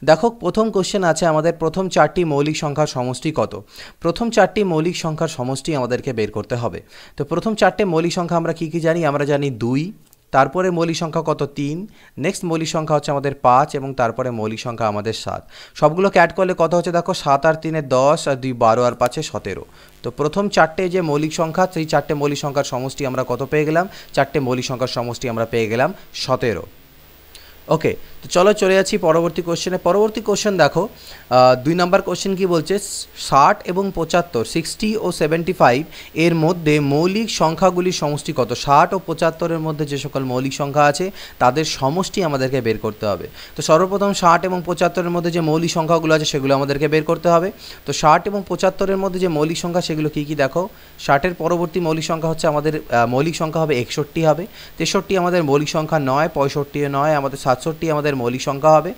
দেখো প্রথম কোশ্চেন আছে আমাদের, প্রথম চারটি মৌলিক সংখ্যার সমষ্টি কত। প্রথম চারটি মৌলিক সংখ্যার সমষ্টি আমাদেরকে বের করতে হবে। তো প্রথম চারটে মৌলিক সংখ্যা আমরা কী কী জানি, আমরা জানি 2, তারপরে মৌলিক সংখ্যা কত 3, নেক্সট মৌলিক সংখ্যা হচ্ছে আমাদের 5 এবং তারপরে মৌলিক সংখ্যা আমাদের 7। সবগুলোকে অ্যাড করলে কত হচ্ছে দেখো, 7 আর 3 10 আর 2 12 আর 5 17। তো প্রথম চারটে যে মৌলিক সংখ্যা, সেই চারটে মৌলিক সংখ্যার সমষ্টি আমরা কত পেয়ে গেলাম, চারটে মৌলিক সংখ্যার সমষ্টি আমরা পেয়ে গেলাম 17। ওকে, তো চলো চলে যাচ্ছি পরবর্তী কোশ্চেনে। পরবর্তী কোশ্চেন দেখো 2 নম্বর কোশ্চেন কি বলছে, 60 এবং 75 60 ও 75 এর মধ্যে মৌলিক সংখ্যাগুলির সমষ্টি কত। 60 ও 75-এর মধ্যে যে সকল মৌলিক সংখ্যা আছে তাদের সমষ্টি আমাদেরকে বের করতে হবে। তো সর্বপ্রথম 60 এবং 75-এর মধ্যে যে মৌলিক সংখ্যাগুলো আছে সেগুলো আমাদেরকে বের করতে হবে। তো 60 এবং 75-এর মধ্যে যে মৌলিক সংখ্যা সেগুলো কী কী দেখো, 60-এর পরবর্তী মৌলিক সংখ্যা হচ্ছে আমাদের মৌলিক সংখ্যা হবে 61 হবে, 63 আমাদের মৌলিক সংখ্যা নয়, 65 নয়, আমাদের 67 আমাদের মৌলিক সংখ্যা হবে,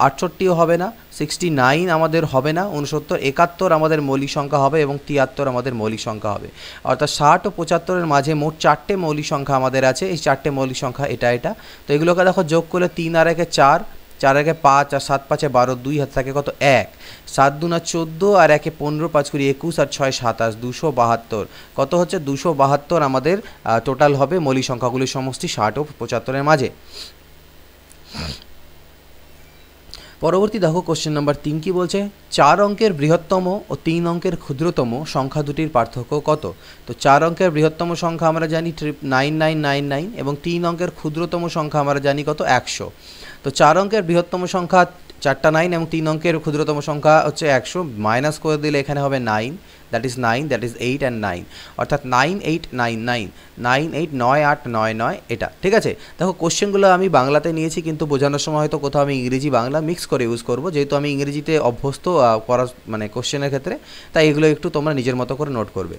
68 হবে না, 69 আমাদের হবে না, 69 71 আমাদের মৌলিক সংখ্যা হবে এবং 73 আমাদের মৌলিক সংখ্যা হবে। অর্থাৎ 60 ও 75-এর মাঝে মোট চারটে মৌলিক সংখ্যা আমাদের আছে। এই চারটে মৌলিক সংখ্যা এটা। তো এগুলোকে দেখো যোগ করলে 3 আর 1 4, 4 আর 1 5 আর 7 5 12, 2 হাতে থাকে কত 1, 7 2 14 আর 1 15, 5 করে 21 আর 6 27, 272 কত হচ্ছে 272 আমাদের টোটাল হবে মৌলিক সংখ্যাগুলির সমষ্টি 60 ও 75-এর মাঝে। পরবর্তী দেখো কোশ্চেন নাম্বার 3 কি বলছে, 4 অঙ্কের বৃহত্তম ও 3 অঙ্কের ক্ষুদ্রতম সংখ্যা দুটির পার্থক্য কত। তো 4 অঙ্কের বৃহত্তম সংখ্যা আমরা জানি 9999 এবং 3 অঙ্কের ক্ষুদ্রতম সংখ্যা আমরা জানি কত 100। তো 4 অঙ্কের বৃহত্তম সংখ্যা 4টা 9 এবং 3 অঙ্কের ক্ষুদ্রতম সংখ্যা হচ্ছে 100, মাইনাস করে দিলে এখানে হবে 9, that is 9, that is 8 and 9, অর্থাৎ 9899, 989899 এটা। ঠিক আছে, দেখো কোশ্চেনগুলো আমি বাংলাতে নিয়েছি, কিন্তু বোঝানোর সময় হয়তো কোথাও আমি ইংরেজি বাংলা মিক্স করে ইউজ করব, যেহেতু আমি ইংরেজিতে অভ্যস্ত করা মানে কোশ্চেনের ক্ষেত্রে, তাই এগুলো একটু তোমরা নিজের মতো করে নোট করবে।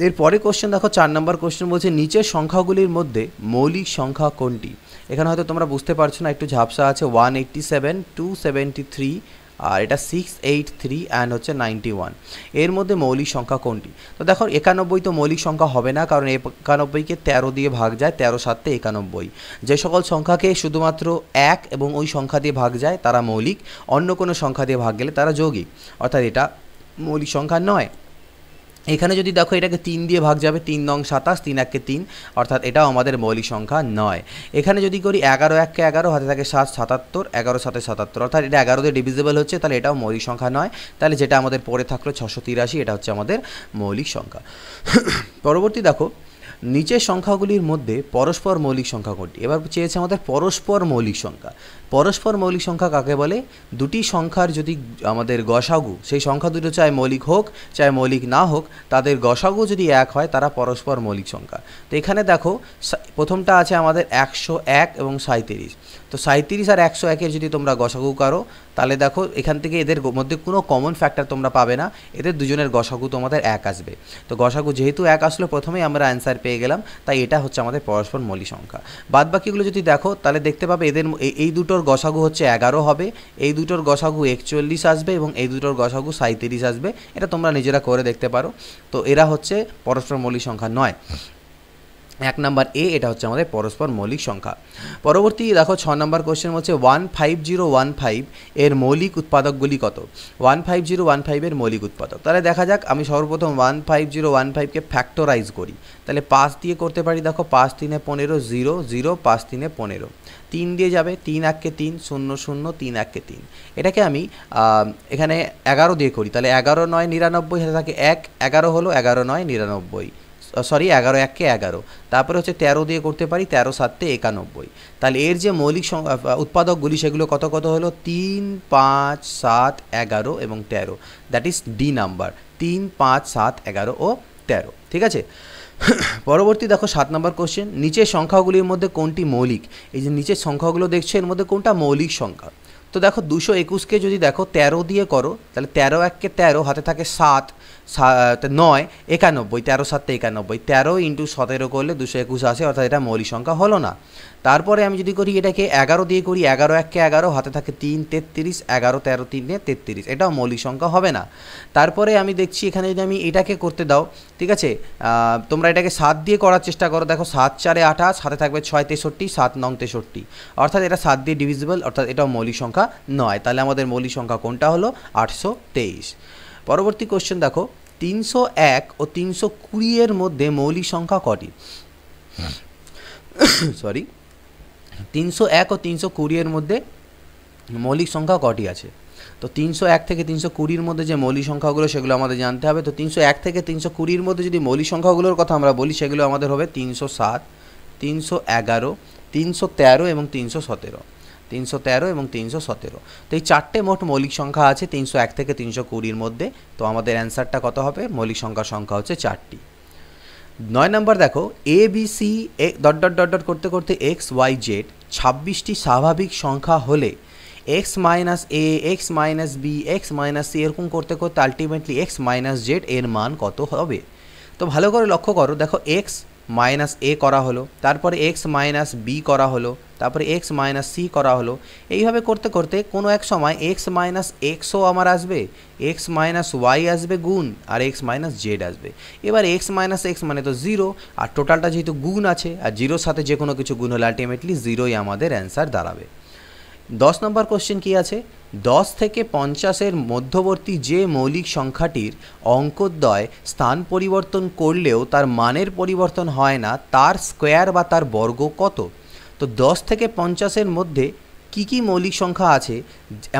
এরপরে কোশ্চেন দেখো 4 নম্বর কোশ্চেন বলছে, নিচের সংখ্যাগুলির মধ্যে মৌলিক সংখ্যা কোনটি। এখানে হয়তো তোমরা বুঝতে পারছো না, একটু ঝাপসা আছে, 187, 273 আর এটা 683 অ্যান্ড হচ্ছে 91, এর মধ্যে মৌলিক সংখ্যা কোনটি। তো দেখো 91 তো মৌলিক সংখ্যা হবে না, কারণ 91কে 13 দিয়ে ভাগ যায়, 13 7 91। যে সকল সংখ্যাকে শুধুমাত্র 1 এবং ওই সংখ্যা দিয়ে ভাগ যায় তারা মৌলিক, অন্য কোনো সংখ্যা দিয়ে ভাগ গেলে তারা যৌগিক, অর্থাৎ এটা মৌলিক সংখ্যা নয়। এখানে যদি দেখো এটাকে 3 দিয়ে ভাগ যাবে, 3 9 27, 3 1 3, অর্থাৎ এটাও আমাদের মৌলিক সংখ্যা নয়। এখানে যদি করি 11 1 11, হাতে থাকে 7 77, 11 7 77, অর্থাৎ এটা 11 দিয়ে ডিভিজিবল হচ্ছে, তাহলে এটাও মৌলিক সংখ্যা নয়। তাহলে যেটা আমাদের পড়ে থাকলো 683, এটা হচ্ছে আমাদের মৌলিক সংখ্যা। পরবর্তী দেখো, নিচের সংখ্যাগুলির মধ্যে পরস্পর মৌলিক সংখ্যা কোনটি। এবার চেয়েছে আমাদের পরস্পর মৌলিক সংখ্যা। পরস্পর মৌলিক সংখ্যা কাকে বলে, দুটি সংখ্যার যদি আমাদের গসাগু, সেই সংখ্যা দুটো চাই মৌলিক হোক চাই মৌলিক না হোক, তাদের গসাগু যদি এক হয় তারা পরস্পর মৌলিক সংখ্যা। তো এখানে দেখো প্রথমটা আছে আমাদের 101 এবং 37। তো 37 আর 101-এর যদি তোমরা গসাগু করো, তাহলে দেখো এখান থেকে এদের মধ্যে কোনো কমন ফ্যাক্টর তোমরা পাবে না, এদের দুজনের গসাগু তোমাদের 1 আসবে। তো গসাগু যেহেতু 1 আসলো, প্রথমেই আমরা অ্যান্সার পেয়ে গেলাম, তাই এটা হচ্ছে আমাদের পরস্পর মৌলিক সংখ্যা। বাদবাকিগুলো যদি দেখো তাহলে দেখতে পাবে এদের এই দুটোর গসাগু হচ্ছে 11 হবে, এই দুটোর গসাগু 41 আসবে এবং এই দুটোর গসাগু 37 আসবে। এটা তোমরা নিজেরা করে দেখতে পারো। তো এরা হচ্ছে পরস্পর মৌলিক সংখ্যা নয়। 1 নম্বর এ, এটা হচ্ছে আমাদের পরস্পর মৌলিক সংখ্যা। পরবর্তী দেখো 6 নম্বর কোশ্চেন হচ্ছে 15015 এর মৌলিক উৎপাদকগুলি কত। 15015 এর মৌলিক উৎপাদক, তাহলে দেখা যাক। আমি সর্বপ্রথম 15015কে ফ্যাক্টরাইজ করি, তাহলে 5 দিয়ে করতে পারি। দেখো 5 3 15, 0 0, 5 3 15, 3 দিয়ে যাবে, 3 1 3, 0 0, 3 1 3। এটাকে আমি এখানে 11 দিয়ে করি, তাহলে 11 9 99, হাতে থাকে 1, 11 হলো, 11 9 99, সরি 11 1 11। তারপরে হচ্ছে 13 দিয়ে করতে পারি, 13 7 91। তাহলে এর যে মৌলিক উৎপাদকগুলি সেগুলো কত কত হলো, 3 5 7 11 এবং 13, দ্যাট ইজ ডি নাম্বার, 3 5 7 11 ও 13। ঠিক আছে, পরবর্তী দেখো 7 নম্বর কোশ্চেন, নিচের সংখ্যাগুলির মধ্যে কোনটি মৌলিক। এই যে নিচের সংখ্যাগুলো দেখছো, এর মধ্যে কোনটা মৌলিক সংখ্যা। তো দেখো 221-কে যদি দেখো 13 দিয়ে করো, তাহলে 13 1 13, হাতে থাকে 7, 9 91, 13 7 91, 13 ইন্টু 17 করলে 221 আসে, অর্থাৎ এটা মৌলিক সংখ্যা হলো না। তারপরে আমি যদি করি এটাকে 11 দিয়ে করি, 11 1 11, হাতে থাকে 3 33, 11 13 3 33, এটাও মৌলিক সংখ্যা হবে না। তারপরে আমি দেখছি এখানে যদি আমি এটাকে করতে দাও, ঠিক আছে, তোমরা এটাকে 7 দিয়ে করার চেষ্টা করো, দেখো 7 4 28, হাতে থাকবে 6 63, 7 9 63, অর্থাৎ এটা 7 দিয়ে ডিভিজিবল, অর্থাৎ এটাও মৌলিক সংখ্যা নয়। তাহলে আমাদের মৌলিক সংখ্যা কোনটা হলো? 823। পরবর্তী কোশ্চেন দেখো, 301 ও 320 এর মধ্যে মৌলিক সংখ্যা কটি? সরি, 301 ও 320 এর মধ্যে মৌলিক সংখ্যা কটি আছে? তো 301 থেকে 320 মধ্যে যে মৌলিক সংখ্যাগুলো সেগুলো আমাদের জানতে হবে। তো 301 থেকে 320 মধ্যে যদি মৌলিক সংখ্যাগুলোর কথা আমরা বলি, সেগুলো আমাদের হবে 307, 311, 313 এবং 317, 313 এবং 317। তো এই চারটে মোট মৌলিক সংখ্যা আছে 301 থেকে 320 মধ্যে। তো আমাদের অ্যান্সারটা কত হবে? মৌলিক সংখ্যা হচ্ছে 4টি। 9 নম্বর দেখো, A B C dot dot dot dot করতে করতে এক্স ওয়াই জেড 26টি স্বাভাবিক সংখ্যা হলে x minus a, x minus b, x minus c এরকম করতে করতে আলটিমেটলি এক্স মাইনাস জেড এর মান কত হবে? তো ভালো করে লক্ষ্য করো, দেখো এক্স মাইনাস এ করা হলো, তারপরে এক্স মাইনাস বি করা হলো, তারপরে এক্স মাইনাস সি করা হলো। এইভাবে করতে করতে কোনো এক সময় এক্স মাইনাস এক্সও আমার আসবে, এক্স মাইনাস ওয়াই আসবে গুণ, আর এক্স মাইনাস জেড আসবে। এবার এক্স মাইনাস এক্স মানে তো 0, আর টোটালটা যেহেতু গুণ আছে, আর জিরোর সাথে যে কোনো কিছু গুণ হলে আলটিমেটলি 0ই আমাদের অ্যান্সার দাঁড়াবে। 10 নম্বর কোশ্চেন কি আছে? 10 থেকে 50-এর মধ্যবর্তী যে মৌলিক সংখ্যাটির অঙ্কদ্বয় স্থান পরিবর্তন করলেও তার মানের পরিবর্তন হয় না, তার স্কোয়ার বা তার বর্গ কত? তো 10 থেকে 50-এর মধ্যে কি মৌলিক সংখ্যা আছে?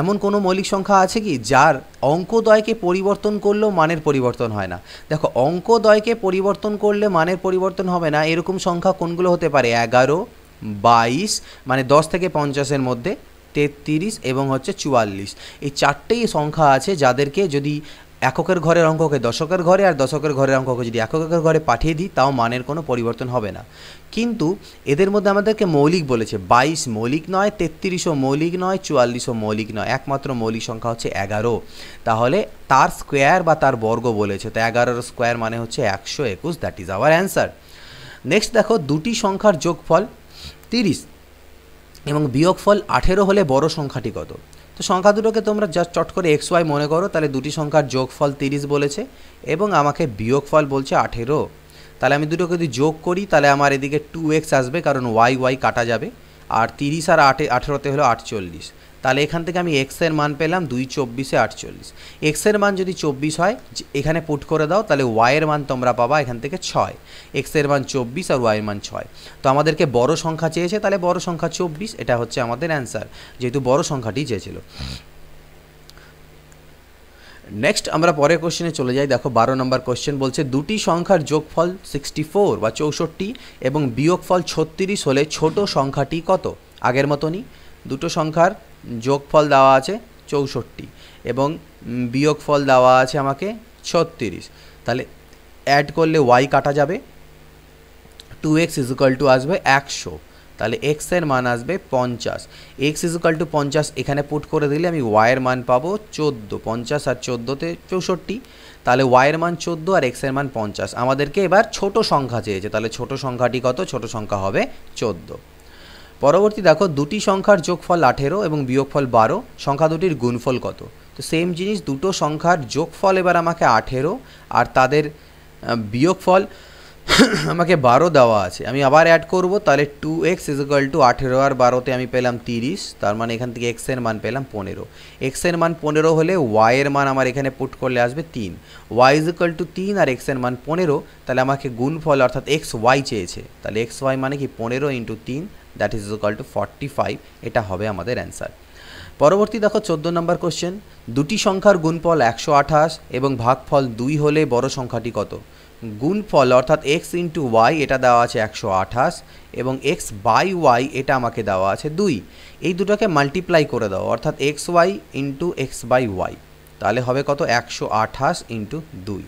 এমন কোনো মৌলিক সংখ্যা আছে কি যার অঙ্কদ্বয়কে পরিবর্তন করলেও মানের পরিবর্তন হয় না? দেখো, অঙ্কদ্বয়কে পরিবর্তন করলে মানের পরিবর্তন হবে না এরকম সংখ্যা কোনগুলো হতে পারে? 11, 22, মানে 10 থেকে 50-এর মধ্যে 33 এবং হচ্ছে 44। এই চারটেই সংখ্যা আছে যাদেরকে যদি এককের ঘরের অঙ্ককে দশকের ঘরে আর দশকের ঘরের অঙ্ককে যদি এককের ঘরে পাঠিয়ে দিই তাও মানের কোনো পরিবর্তন হবে না। কিন্তু এদের মধ্যে আমাদেরকে মৌলিক বলেছে, 22 মৌলিক নয়, 33ও মৌলিক নয়, 44ও মৌলিক নয়, একমাত্র মৌলিক সংখ্যা হচ্ছে 11। তাহলে তার স্কোয়ার বা তার বর্গ বলেছে, তো 11-এর স্কোয়ার মানে হচ্ছে 121, that is our answer. Next দেখো, দুটি সংখ্যার যোগফল 30 এবং বিয়োগফল 18 হলে বড় সংখ্যাটি কত? তো সংখ্যা দুটোকে তোমরা জাস্ট চট করে এক্স ওয়াই মনে করো, তাহলে দুটি সংখ্যার যোগফল 30 বলেছে এবং আমাকে বিয়োগফল বলছে 18। তাহলে আমি দুটোকে যদি যোগ করি তাহলে আমার এদিকে 2x আসবে, কারণ ওয়াই ওয়াই কাটা যাবে, আর 30 আর 18তে হলো 48। তাহলে এখান থেকে আমি এক্সের মান পেলাম 2 24-এ 48। এক্সের মান যদি 24 হয় এখানে পুট করে দাও, তাহলে ওয়াইয়ের মান তোমরা পাবা এখান থেকে 6। এক্সের মান 24 আর ওয়াইয়ের মান 6। তো আমাদেরকে বড় সংখ্যা চেয়েছে, তাহলে বড় সংখ্যা 24, এটা হচ্ছে আমাদের অ্যান্সার, যেহেতু বড় সংখ্যাটি চেয়েছিল। নেক্সট আমরা পরের কোশ্চেনে চলে যাই। দেখো 12 নম্বর কোশ্চেন বলছে, দুটি সংখ্যার যোগফল 64 বা 64 এবং বিয়োগফল 36 হলে ছোট সংখ্যাটি কত? আগের মতনই দুটো সংখ্যার যোগফল দেওয়া আছে 64 এবং বিয়োগফল দেওয়া আছে আমাকে 36। তাহলে অ্যাড করলে ওয়াই কাটা যাবে, 2x আসবে 100, তাহলে x এর মান আসবে 50। x 50 এখানে পুট করে দিলে আমি y এর মান পাবো 14, 50 আর 14তে 64, তাহলে y এর মান 14 আর x এর মান 50। আমাদেরকে এবার ছোট সংখ্যা চেয়েছে, তাহলে ছোট সংখ্যাটি কত? ছোট সংখ্যা হবে 14। পরবর্তী দেখো, দুটি সংখ্যার যোগফল 18 এবং বিয়োগফল 12, সংখ্যা দুটির গুণফল কত? তো সেম জিনিস, দুটো সংখ্যার যোগফল এবার আমাকে 18 আর তাদের বিয়োগফল আমাকে 12 দেওয়া আছে। আমি আবার অ্যাড করব, তাহলে 2x 18 আর 12তে আমি পেলাম 30, তার মানে এখান থেকে x এর মান পেলাম 15। x এর মান 15 হলে y এর মান আমার এখানে পুট করলে আসবে 3, y 3 আর x এর মান 15, তাহলে আমাকে গুণফল অর্থাৎ xy চেয়েছে, তাহলে xy মানে কি 15 × 3, দ্যাট ইজ 45, এটা হবে আমাদের অ্যান্সার। পরবর্তী দেখো 14 নম্বর কোশ্চেন, দুটি সংখ্যার গুণফল 128 এবং ভাগফল 2 হলে বড় সংখ্যাটি কত? গুণফল অর্থাৎ x × y এটা দেওয়া আছে 128 এবং x বাই y এটা আমাকে দেওয়া আছে 2, এই দুটোকে মাল্টিপ্লাই করে দাও অর্থাৎ xy × x বাই y, তাহলে হবে কত? 128 × 2।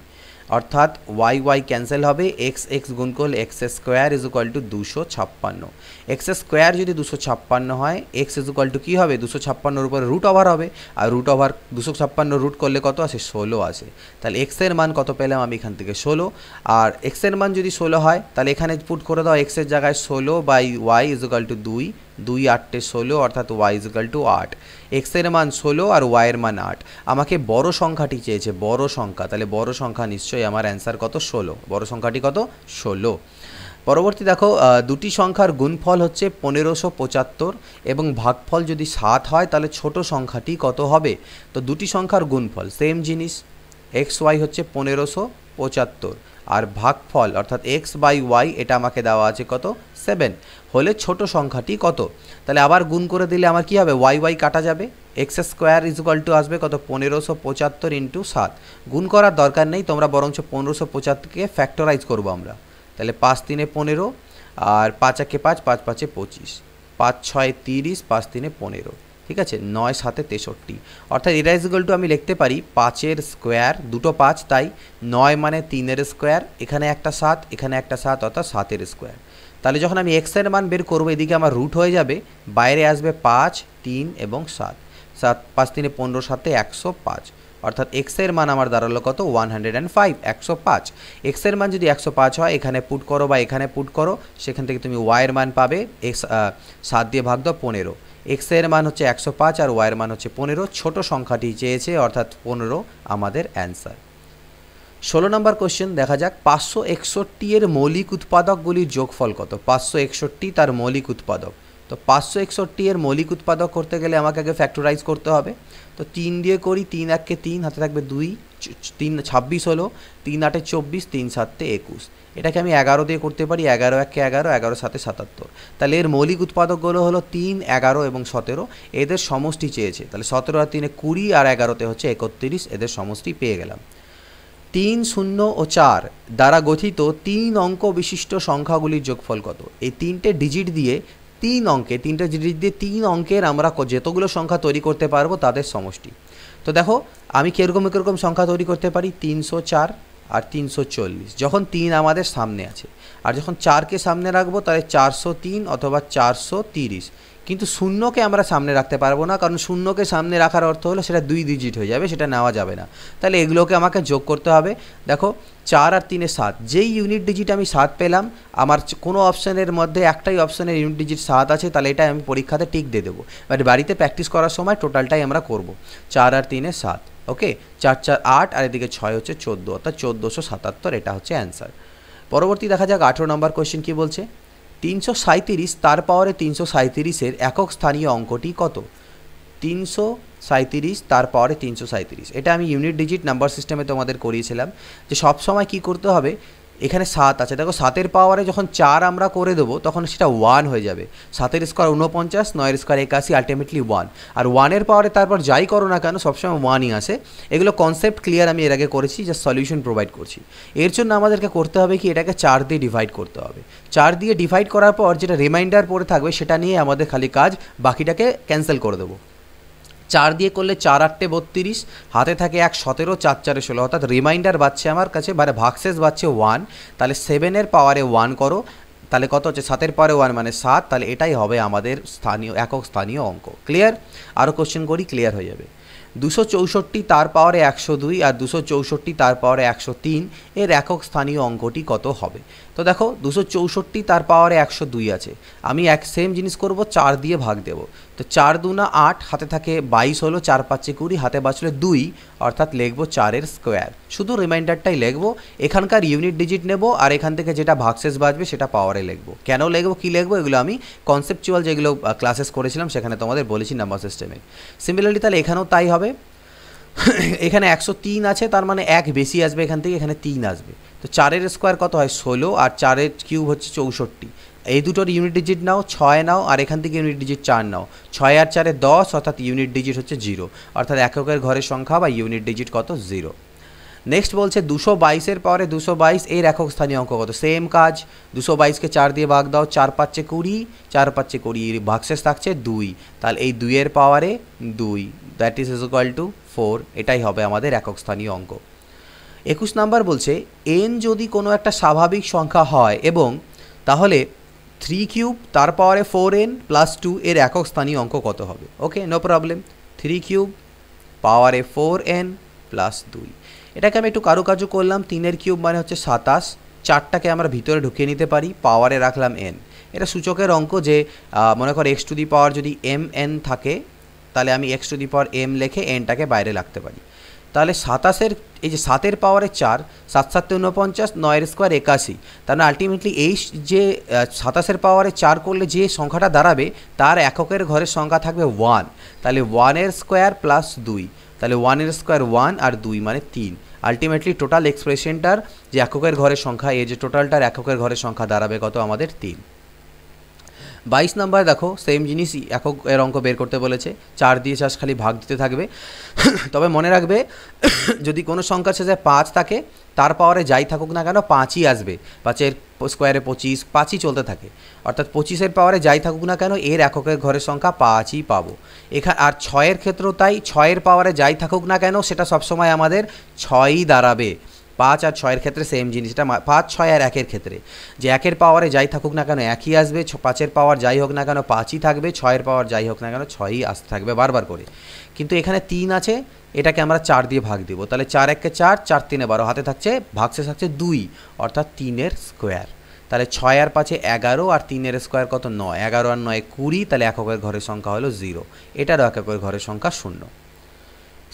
অর্থাৎ ওয়াই ওয়াই ক্যান্সেল হবে, এক্স এক্স গুণ করলে x square is equal two 256। X square যদি 256 হয়, এক্স ইজ ইকুয়াল টু কী হবে, 256-র উপরে রুট ওভার হবে, আর রুট ওভার 256 রুট করলে কত আসে, 16 আসে। তাহলে এক্সের মান কত পেলাম আমি এখান থেকে, 16। আর এক্সের মান যদি 16 হয় তাহলে এখানে পুট করে দাও এক্সের জায়গায় 16 by y is equal to 2, 2 8 16, অর্থাৎ ওয়াই ইজ ইকুয়াল টু 8। এক্সের মান 16 আর ওয়াইয়ের মান 8। আমাকে বড় সংখ্যাটি চেয়েছে, বড় সংখ্যা, তাহলে বড় সংখ্যা নিশ্চয়ই আমার অ্যান্সার কত, 16। বড় সংখ্যাটি কত, 16। পরবর্তী দেখো, দুটি সংখ্যার গুণফল হচ্ছে 1575 এবং ভাগফল যদি 7 হয় তাহলে ছোট সংখ্যাটি কত হবে। তো দুটি সংখ্যার গুণফল সেম জিনিস, এক্স ওয়াই হচ্ছে 1575 আর ভাগফল অর্থাৎ এক্স বাই ওয়াই এটা আমাকে দেওয়া আছে কত, 7 হলে ছোট সংখ্যাটি কত। তাহলে আবার গুণ করে দিলে আমার কি হবে, ওয়াই ওয়াই কাটা যাবে, x square is equal two আসবে কত, 1575 ইন্টু 7। গুণ করার দরকার নেই, তোমরা বরঞ্চ 1575কে ফ্যাক্টরাইজ করবো আমরা। তাহলে 5 3 15 আর 5 1 5, 5 5 25, 5 6 30, 5 3 15, ঠিক আছে, 9 7 63। অর্থাৎ এটা ইজ ইকুয়াল টু আমি লিখতে পারি 5-এর স্কোয়ার, দুটো 5 তাই 9 মানে 3-এর স্কোয়ার, এখানে একটা 7 এখানে একটা 7 অর্থাৎ 7-এর স্কোয়ার। তাহলে যখন আমি এক্সের মান বের করবো এদিকে আমার রুট হয়ে যাবে, বাইরে আসবে 5 3 এবং 7, 5 3 15 7 105, অর্থাৎ এক্সের মান আমার দাঁড়ালো কত, 105, 105। এক্সের মান যদি 105 হয় এখানে পুট করো বা এখানে পুট করো, সেখান থেকে তুমি ওয়াইয়ের মান পাবে, এক্স 7 দিয়ে ভাগ দাও 15। এক্সের মান হচ্ছে 105 আর ওয়াইয়ের মান হচ্ছে 15, ছোট সংখ্যাটি চেয়েছে অর্থাৎ 15 আমাদের অ্যান্সার। 16 নম্বর কোশ্চেন দেখা যাক, 561 এর মৌলিক উৎপাদকগুলির যোগফল কত। 561 তার মৌলিক উৎপাদক, তো 561 এর মৌলিক উৎপাদক করতে গেলে আমাকে আগে ফ্যাক্টরাইজ করতে হবে। তো 3 দিয়ে করি, 3 1 কে 3, হাতে থাকবে 2, 3 26 হলো, 3 8 24, 3 7 21। এটাকে আমি 11 দিয়ে করতে পারি, 11 1 কে 11, 11 7 77। তাহলে এর মৌলিক উৎপাদকগুলো হলো 3 11 এবং 17, এদের সমষ্টি চেয়েছে। তাহলে 17 আর 3 20 আর 11তে হচ্ছে 31, এদের সমষ্টি পেয়ে গেলাম। 3 0 ও 4 দ্বারা গঠিত 3 অঙ্ক বিশিষ্ট সংখ্যাগুলির যোগফল কত। এই 3টে ডিজিট দিয়ে 3 অঙ্কে, 3টে ডিজিট দিয়ে 3 অঙ্কের আমরা যতগুলো সংখ্যা তৈরি করতে পারবো তাদের সমষ্টি। তো দেখো আমি কীরকম সংখ্যা তৈরি করতে পারি, 304 আর 340, যখন 3 আমাদের সামনে আছে, আর যখন 4কে সামনে রাখবো তাহলে 403 অথবা 430। কিন্তু শূন্যকে আমরা সামনে রাখতে পারবো না, কারণ শূন্যকে সামনে রাখার অর্থ হলো সেটা 2 ডিজিট হয়ে যাবে, সেটা নেওয়া যাবে না। তাহলে এগুলোকে আমাকে যোগ করতে হবে। দেখো 4 আর 3 7, যেই ইউনিট ডিজিট আমি 7 পেলাম, আমার কোনো অপশানের মধ্যে একটাই অপশানের ইউনিট ডিজিট 7 আছে, তাহলে এটা আমি পরীক্ষাতে টিক দিয়ে দেবো। বাট বাড়িতে প্র্যাকটিস করার সময় টোটালটাই আমরা করব। 4 আর 3 7, ওকে, 4 4 8 আর এদিকে 6 হচ্ছে 14, অর্থাৎ 1477, এটা হচ্ছে অ্যান্সার। পরবর্তী দেখা যাক 18 নম্বর কোয়েশ্চেন কী বলছে। 337 তার পাওয়ারে 337-এর একক স্থানীয় অঙ্কটি কত। 337 তার পাওয়ারে 337, এটা আমি ইউনিট ডিজিট নাম্বার সিস্টেমে তোমাদের করিয়েছিলাম যে সব সময় কী করতে হবে, এখানে 7 আছে, দেখো 7-এর পাওয়ারে যখন 4 আমরা করে দেবো তখন সেটা 1 হয়ে যাবে। 7-এর স্কোয়ার 49, 9-এর স্কোয়ার 81, আলটিমেটলি 1। আর 1-এর পাওয়ারে তারপর যাই করো না কেন সবসময় 1ই আসে। এগুলো কনসেপ্ট ক্লিয়ার আমি এর আগে করেছি, যে সলিউশন প্রোভাইড করছি। এর জন্য আমাদেরকে করতে হবে কি, এটাকে 4 দিয়ে ডিভাইড করতে হবে। 4 দিয়ে ডিভাইড করার পর যেটা রিমাইন্ডার পড়ে থাকবে সেটা নিয়ে আমাদের খালি কাজ, বাকিটাকে ক্যান্সেল করে দেবো। 4 দিয়ে করলে 4 8 32, হাতে থাকে 1 17, 4 4 16, অর্থাৎ রিমাইন্ডার বাচ্চে আমার কাছে, মানে ভাগশেষ বাচ্চে 1। তাহলে 7-এর পাওয়ারে 1 করো, তাহলে কত হচ্ছে, 7-এর পাওয়ারে 1 মানে 7, তাহলে এটাই হবে আমাদের একক স্থানীয় অঙ্ক। ক্লিয়ার? আরও কোশ্চেন করি, ক্লিয়ার হয়ে যাবে। 264 তার পাওয়ারে 102 আর 264 তার পাওয়ারে 103 এর একক স্থানীয় অঙ্কটি কত হবে। তো দেখো 264 তার পাওয়ারে 102 আছে, আমি সেম জিনিস করব, 4 দিয়ে ভাগ দেব। তো 4 2 না 8, হাতে থাকে 22 হলো, 4 5 20, হাতে বাঁচলে 2, অর্থাৎ লিখবো 4-এর স্কোয়ার। শুধু রিমাইন্ডারটাই লিখবো, এখানকার ইউনিট ডিজিট নেব আর এখান থেকে যেটা ভাগশেষ বাঁচবে সেটা পাওয়ারে লিখবো। কেন লিখবো, কী লিখবো, এগুলো আমি কনসেপচুয়াল যেগুলো ক্লাসেস করেছিলাম সেখানে তোমাদের বলেছি নাম্বার সিস্টেমে। সিমিলারলি তাহলে এখানেও তাই হবে। এখানে 103 আছে, তার মানে 1 বেশি আসবে এখান থেকে, এখানে 3 আসবে। তো 4-এর স্কোয়ার কত হয়, 16, আর 4-এর কিউব হচ্ছে 64। এই দুটোর ইউনিট ডিজিট নাও, 6 নাও, আর এখান থেকে ইউনিট ডিজিট 4 নাও। 6 আর 4 10, অর্থাৎ ইউনিট ডিজিট হচ্ছে 0, অর্থাৎ এককের ঘরের সংখ্যা বা ইউনিট ডিজিট কত, 0। নেক্সট বলছে 222-এর পাওয়ারে 222 এর একক স্থানীয় অঙ্ক কত। সেম কাজ, 222-কে 4 দিয়ে ভাগ দাও, 4 5 20, 4 5 20, ভাগশেষ থাকছে 2, তাহলে এই 2-এর পাওয়ারে 2, দ্যাট ইজ ইকুয়াল টু 4, এটাই হবে আমাদের একক স্থানীয় অঙ্ক। 21 নাম্বার বলছে এন যদি কোনো একটা স্বাভাবিক সংখ্যা হয় এবং তাহলে 3 কিউব তার পাওয়ারে 4n প্লাস 2 এর একক স্থানীয় অঙ্ক কত হবে? ওকে, নো প্রবলেম। 3 কিউব পাওয়ারে 4n প্লাস 2, এটাকে আমি একটু কারুকার্য করলাম। 3 কিউব মানে হচ্ছে 27, 4টাকে আমরা ভিতরে ঢুকিয়ে নিতে পারি, পাওয়ারে রাখলাম n। এটা সূচকের অঙ্ক যে মনে করো এক্স টু দি পাওয়ার যদি mn থাকে তাহলে আমি x two the power m লিখে nটাকে বাইরে রাখতে পারি। তাহলে 27-এর এই যে 7-এর পাওয়ারে 4, 7 7 49, 9-এর স্কোয়ার 81, তাহলে আলটিমেটলি এই যে 27-এর পাওয়ারে 4 করলে যে সংখ্যাটা দাঁড়াবে তার এককের ঘরের সংখ্যা থাকবে 1। তাহলে 1-এর স্কোয়ার প্লাস 2, তাহলে 1-এর স্কোয়ার 1 আর 2 মানে 3। আলটিমেটলি টোটাল এক্সপ্রেশনটার যে এককের ঘরের সংখ্যা, এই যে টোটালটার এককের ঘরের সংখ্যা দাঁড়াবে কত আমাদের? 3। 22 নাম্বার দেখো সেম জিনিসই, এককের অঙ্ক বের করতে বলেছে। 4 দিয়ে চাষ খালি ভাগ দিতে থাকবে। তবে মনে রাখবে যদি কোনো সংখ্যার শেষে 5 থাকে তার পাওয়ারে যাই থাকুক না কেন 5ই আসবে। 5-এর স্কোয়ারে 25, 5ই চলতে থাকে, অর্থাৎ 25-এর পাওয়ারে যাই থাকুক না কেন এর এককের ঘরের সংখ্যা 5ই পাবো এখানে। আর 6-এর ক্ষেত্রেও তাই, 6-এর পাওয়ারে যাই থাকুক না কেন সেটা সবসময় আমাদের 6ই দাঁড়াবে। 5 আর 6-এর ক্ষেত্রে সেম জিনিসটা, 5, 6 আর 1-এর ক্ষেত্রে যে 1-এর পাওয়ারে যাই থাকুক না কেন একই আসবে, 5-এর পাওয়ার যাই হোক না কেন 5ই থাকবে, 6-এর পাওয়ার যাই হোক না কেন 6ই আসতে থাকবে বারবার করে। কিন্তু এখানে 3 আছে, এটাকে আমরা 4 দিয়ে ভাগ দিব, তাহলে 4 1 4, 4 3 12, হাতে থাকছে ভাগশেষ থাকছে 2, অর্থাৎ 3-এর স্কোয়ার। তাহলে 6 আর 5 11 আর 3-এর স্কোয়ার কত? 9, 11 আর 9 20, তাহলে এককের ঘরের সংখ্যা হলো 0। এটারও এককের ঘরের সংখ্যা 0।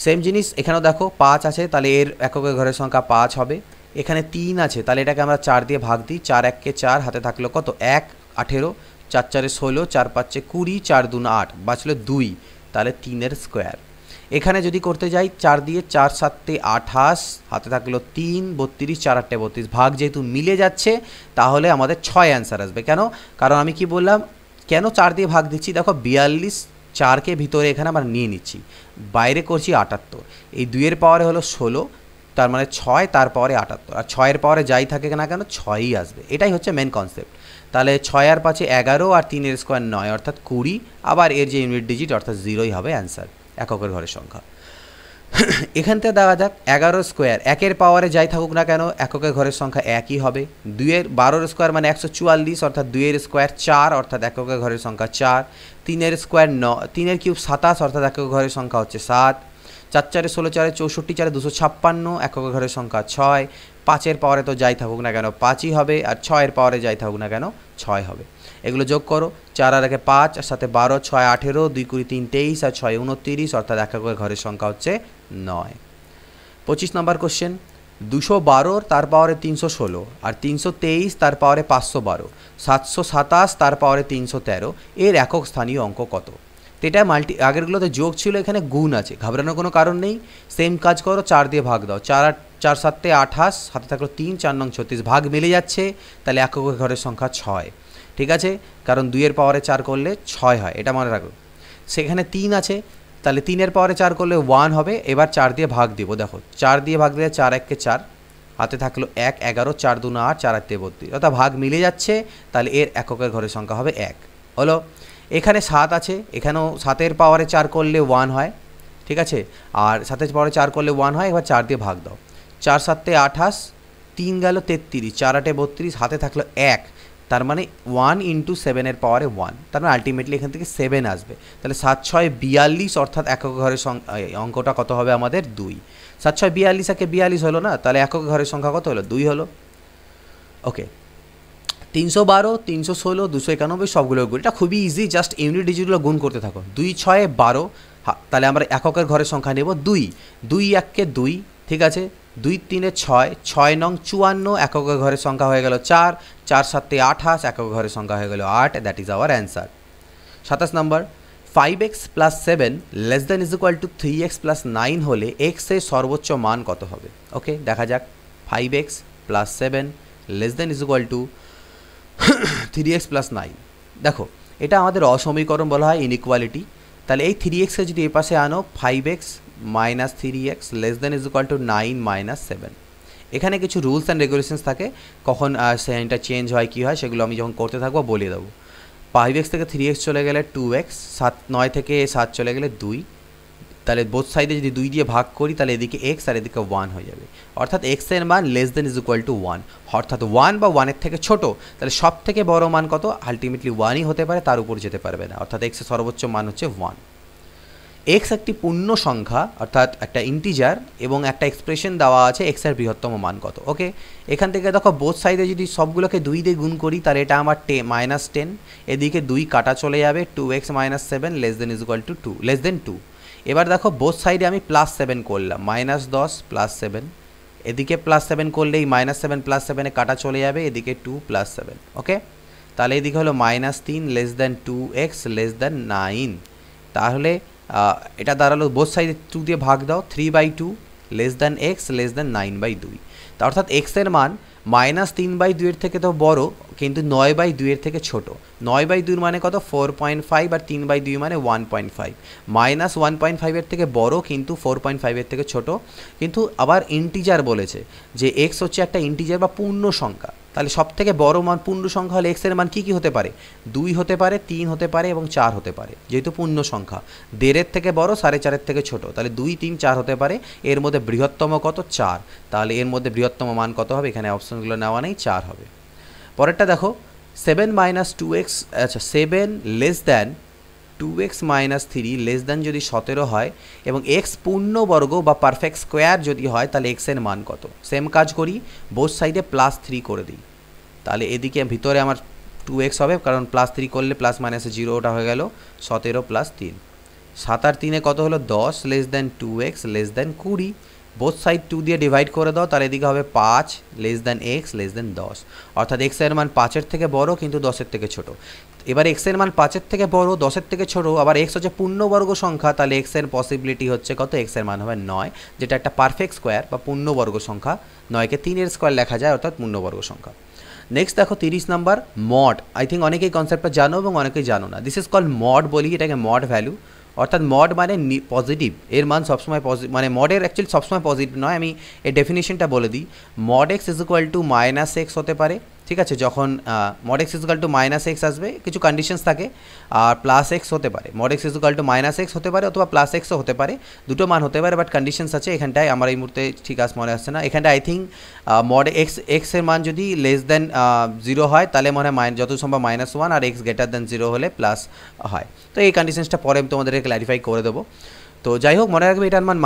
সেম জিনিস এখানেও দেখো 5 আছে, তাহলে এর এককের ঘরের সংখ্যা 5 হবে। এখানে 3 আছে, তাহলে এটাকে আমরা 4 দিয়ে ভাগ দিই, 4 1 4, হাতে থাকলো কত? 1 18, 4 4 16, 4 5 20, 4 2 8, বাঁচলো 2, তাহলে 3-এর স্কোয়ার। এখানে যদি করতে যাই 4 দিয়ে, 4 7 28, হাতে থাকলো 3 32, 4 8 32, ভাগ যেহেতু মিলে যাচ্ছে তাহলে আমাদের 6 অ্যান্সার আসবে। কেন? কারণ আমি কি বললাম, কেন 4 দিয়ে ভাগ দিচ্ছি? দেখো 42, 4কে ভিতরে এখানে আমরা নিয়ে নিচ্ছি, বাইরে করছি 78, এই 2-এর পাওয়ারে হলো 16, তার মানে 6 তার পাওয়ারে 78, আর 6-এর পাওয়ারে যাই থাকে না কেন 6ই আসবে। এটাই হচ্ছে মেন কনসেপ্ট। তাহলে 6 আর 5 11 আর 3-এর স্কোয়ার 9, অর্থাৎ 20, আবার এর যে ইউনিট ডিজিট অর্থাৎ 0ই হবে অ্যান্সার, এককের ঘরের সংখ্যা। এখান থেকে দেখা যাক 11 স্কোয়ার, 1-এর পাওয়ারে যাই থাকুক না কেন এককের ঘরের সংখ্যা একই হবে। 12-এর স্কোয়ার মানে 144, অর্থাৎ 2-এর স্কোয়ার 4, অর্থাৎ এককের ঘরের সংখ্যা 4। 3-এর স্কোয়ার 9, 3-এর কিউব 27, অর্থাৎ এককের ঘরের সংখ্যা হচ্ছে 7। 4 4 16, 4 64, 4 256, এককের ঘরের সংখ্যা 6। 5-এর পাওয়ারে তো যাই থাকুক না কেন 5ই হবে, আর 6-এর পাওয়ারে যাই থাকুক না কেন 6 হবে। এগুলো যোগ করো, 4 আর 1 5, আর সাথে 12, 6 18, 2 20 3 23, আর 6 29, অর্থাৎ এককের ঘরের সংখ্যা হচ্ছে 9। 25 নম্বর কোশ্চেন, 212 তার পাওয়ারে 316, আর 323 তার পাওয়ারে 512, 727 তার পাওয়ারে 313, এর একক স্থানীয় অঙ্ক কত? তো এটা আগেরগুলোতে যোগ ছিল, এখানে গুণ আছে, ঘাবড়ানোর কোনো কারণ নেই। সেম কাজ করো, 4 দিয়ে ভাগ দাও, 4 7 28, হাতে থাকলো 3, 4 9 36, ভাগ মিলে যাচ্ছে, তাহলে এককের ঘরের সংখ্যা 6। ঠিক আছে, কারণ 2-এর পাওয়ারে 4 করলে 6 হয়, এটা মনে রাখো। সেখানে 3 আছে, তাহলে 3-এর পাওয়ারে 4 করলে 1 হবে। এবার 4 দিয়ে ভাগ দিব, দেখো 4 দিয়ে ভাগ দিলে 4 1 4, হাতে থাকলো 1 11, 4 2 8, 4 8 32, অর্থাৎ ভাগ মিলে যাচ্ছে, তাহলে এর এককের ঘরের সংখ্যা হবে 1 হলো। এখানে 7 আছে, এখানেও 7-এর পাওয়ারে 4 করলে 1 হয়, ঠিক আছে, আর 7-এর পাওয়ারে 4 করলে 1 হয়। এবার 4 দিয়ে ভাগ দাও, 4 7 28, 3 গেল 33, 4 8 32, হাতে থাকলো 1, তার মানে 1 × 7-এর পাওয়ারে 1, তার মানে আলটিমেটলি এখান থেকে 7 আসবে। তাহলে 7 6 42, অর্থাৎ একক ঘরের অঙ্কটা কত হবে আমাদের? 2। 7 6 42, একে 42 হলো না, তাহলে একক ঘরের সংখ্যা কত হলো? 2 হলো। ওকে, 312 316 291 সবগুলো গুণ, এটা খুবই ইজি, জাস্ট ইউনিট ডিজিটগুলো গুণ করতে থাকো। 2 6 12, তাহলে আমরা এককের ঘরের সংখ্যা নেব 2, 2 1 2, ঠিক আছে, 2 3 6, 6 9 54, এককের ঘরের সংখ্যা হয়ে গেল 4, 4 7 28, এককের ঘরের সংখ্যা হয়ে গেল 8, that is our answer. 27 number, 5x + 7 ≤ 3x + 9 হলে x এর সর্বোচ্চ মান কত হবে? ওকে, দেখা যাক। 5x + 7 ≤ 3x + 9, দেখো এটা আমাদের অসমীকরণ বলা হয়, ইনইকুয়ালিটি। তাহলে এই 3x-কে যদি এ পাশে আনো, 5x - 3x ≤ 9 - 7, এখানে কিছু রুলস অ্যান্ড রেগুলেশনস থাকে, কখন সাইনটা চেঞ্জ হয় কী হয় সেগুলো আমি যখন করতে থাকবো বলে দেবো। 5x থেকে 3x চলে গেলে 2x, 9 থেকে 7 চলে গেলে 2, তাহলে বোথ সাইডে যদি 2 দিয়ে ভাগ করি তাহলে এদিকে x আর এদিকে 1 হয়ে যাবে, অর্থাৎ x এর মান less than is equal two 1, অর্থাৎ 1 বা 1 এর থেকে ছোট। তাহলে সব থেকে বড় মান কত? আলটিমেটলি 1ই হতে পারে, তার উপর যেতে পারবে না, অর্থাৎ x এর সর্বোচ্চ মান হচ্ছে 1। x একটি পূর্ণ সংখ্যা, অর্থাৎ একটা ইন্টিজার, এবং একটা এক্সপ্রেশন দেওয়া আছে x এর বৃহত্তম মান কত। ওকে, এখান থেকে দেখো বোথ সাইডে যদি সবগুলোকে 2 দিয়ে গুণ করি তাহলে এটা আমার -10, এদিকে 2 কাটা চলে যাবে, 2x - 7 less than is equal to 2, less than 2। এবার দেখো বোথ সাইডে আমি +7 করলাম, -10 + 7, এদিকে +7 করলেই -7 + 7 কাটা চলে যাবে, এদিকে 2 + 7। ওকে, তাহলে এদিকে হলো -3 less than 2x less than 9। তাহলে এটা দাঁড়ালো বোথ সাইডে 2 দিয়ে ভাগ দাও, 3/2 less than x less than 9/2। তা অর্থাৎ x এর মান -3/2 এর থেকে তো বড়, কিন্তু 9/2 এর থেকে ছোট। 9/2 মানে কত? 4.5, আর 3/2 মানে 1.5। -1.5 এর থেকে বড় কিন্তু 4.5 এর থেকে ছোট। কিন্তু আবার ইন্টিজার বলেছে যে x হচ্ছে একটা ইন্টিজার বা পূর্ণ সংখ্যা, তাহলে সব থেকে বড় মান পূর্ণ সংখ্যা হলে x এর মান কী হতে পারে? 2 হতে পারে, 3 হতে পারে এবং 4 হতে পারে, যেহেতু পূর্ণ সংখ্যা। 1.5 থেকে বড়, 4.5 থেকে ছোট, তাহলে 2, 3, 4 হতে পারে। এর মধ্যে বৃহত্তম কত? 4। তাহলে এর মধ্যে বৃহত্তম মান কত হবে? এখানে অপশনগুলো নেওয়া নেই, 4 হবে। পরেরটা দেখো 7 - 2x, আচ্ছা 7 less than 2x - 3 less than যদি 17 হয় এবং x পূর্ণবর্গ বা পারফেক্ট স্কোয়ার যদি হয় তাহলে x এর মান কত? সেম কাজ করি, বোথ সাইডে +3 করে দিই, তাহলে এদিকে ভিতরে আমার 2x হবে, কারণ +3 করলে +- 0 হয়ে গেল, 17 + 3, 7 আর 3 কত হলো? 10 less than 2x less than 20। Both side 2 দিয়ে ডিভাইড করে দাও, তাহলে এদিকে হবে 5 less than x less than 10, অর্থাৎ x এর মান 5 এর থেকে বড় কিন্তু 10 এর থেকে ছোট। এবার x এর মান 5 এর থেকে বড়, 10 এর থেকে ছোট, আবার x হচ্ছে পূর্ণবর্গ সংখ্যা, তাহলে x এর পসিবিলিটি হচ্ছে কত? x এর মান হবে 9, যেটা একটা পারফেক্ট স্কোয়ার বা পূর্ণবর্গ সংখ্যা। 9কে 3 এর স্কোয়ার লেখা যায়, অর্থাৎ পূর্ণবর্গ সংখ্যা। নেক্সট দেখো 30 নাম্বার, মড। আই থিঙ্ক অনেকেই কনসেপ্টটা জানো এবং অনেকেই জানো না। দিস ইজ কল্ড মড, বলি এটাকে মড ভ্যালু, অর্থাৎ মড মানে পজিটিভ, এর মান সবসময় পজিটিভ, মানে মডের অ্যাকচুয়ালি সবসময় পজিটিভ নয়। আমি এই ডেফিনেশনটা বলে দিই, mod x is equal two -x হতে পারে, ঠিক আছে? যখন mod x is equal two -x আসবে, কিছু কন্ডিশনস থাকে, আর +x হতে পারে। Mod x is equal two -x হতে পারে অথবা +xও হতে পারে, দুটো মান হতে পারে, বাট কন্ডিশনস আছে এখানটায়, আমার এই মুহূর্তে ঠিক আছে মনে আসছে না। এখানটা আই থিঙ্ক মড x এর মান যদি লেস দেন 0 হয় তাহলে মনে হয় যত সম্ভব -1, আর x গ্রেটার দেন 0 হলে প্লাস হয়। তো এই কন্ডিশনসটা পরে আমি তোমাদেরকে ক্ল্যারিফাই করে দেবো। তো যাই হোক, মনে রাখবে এটার মান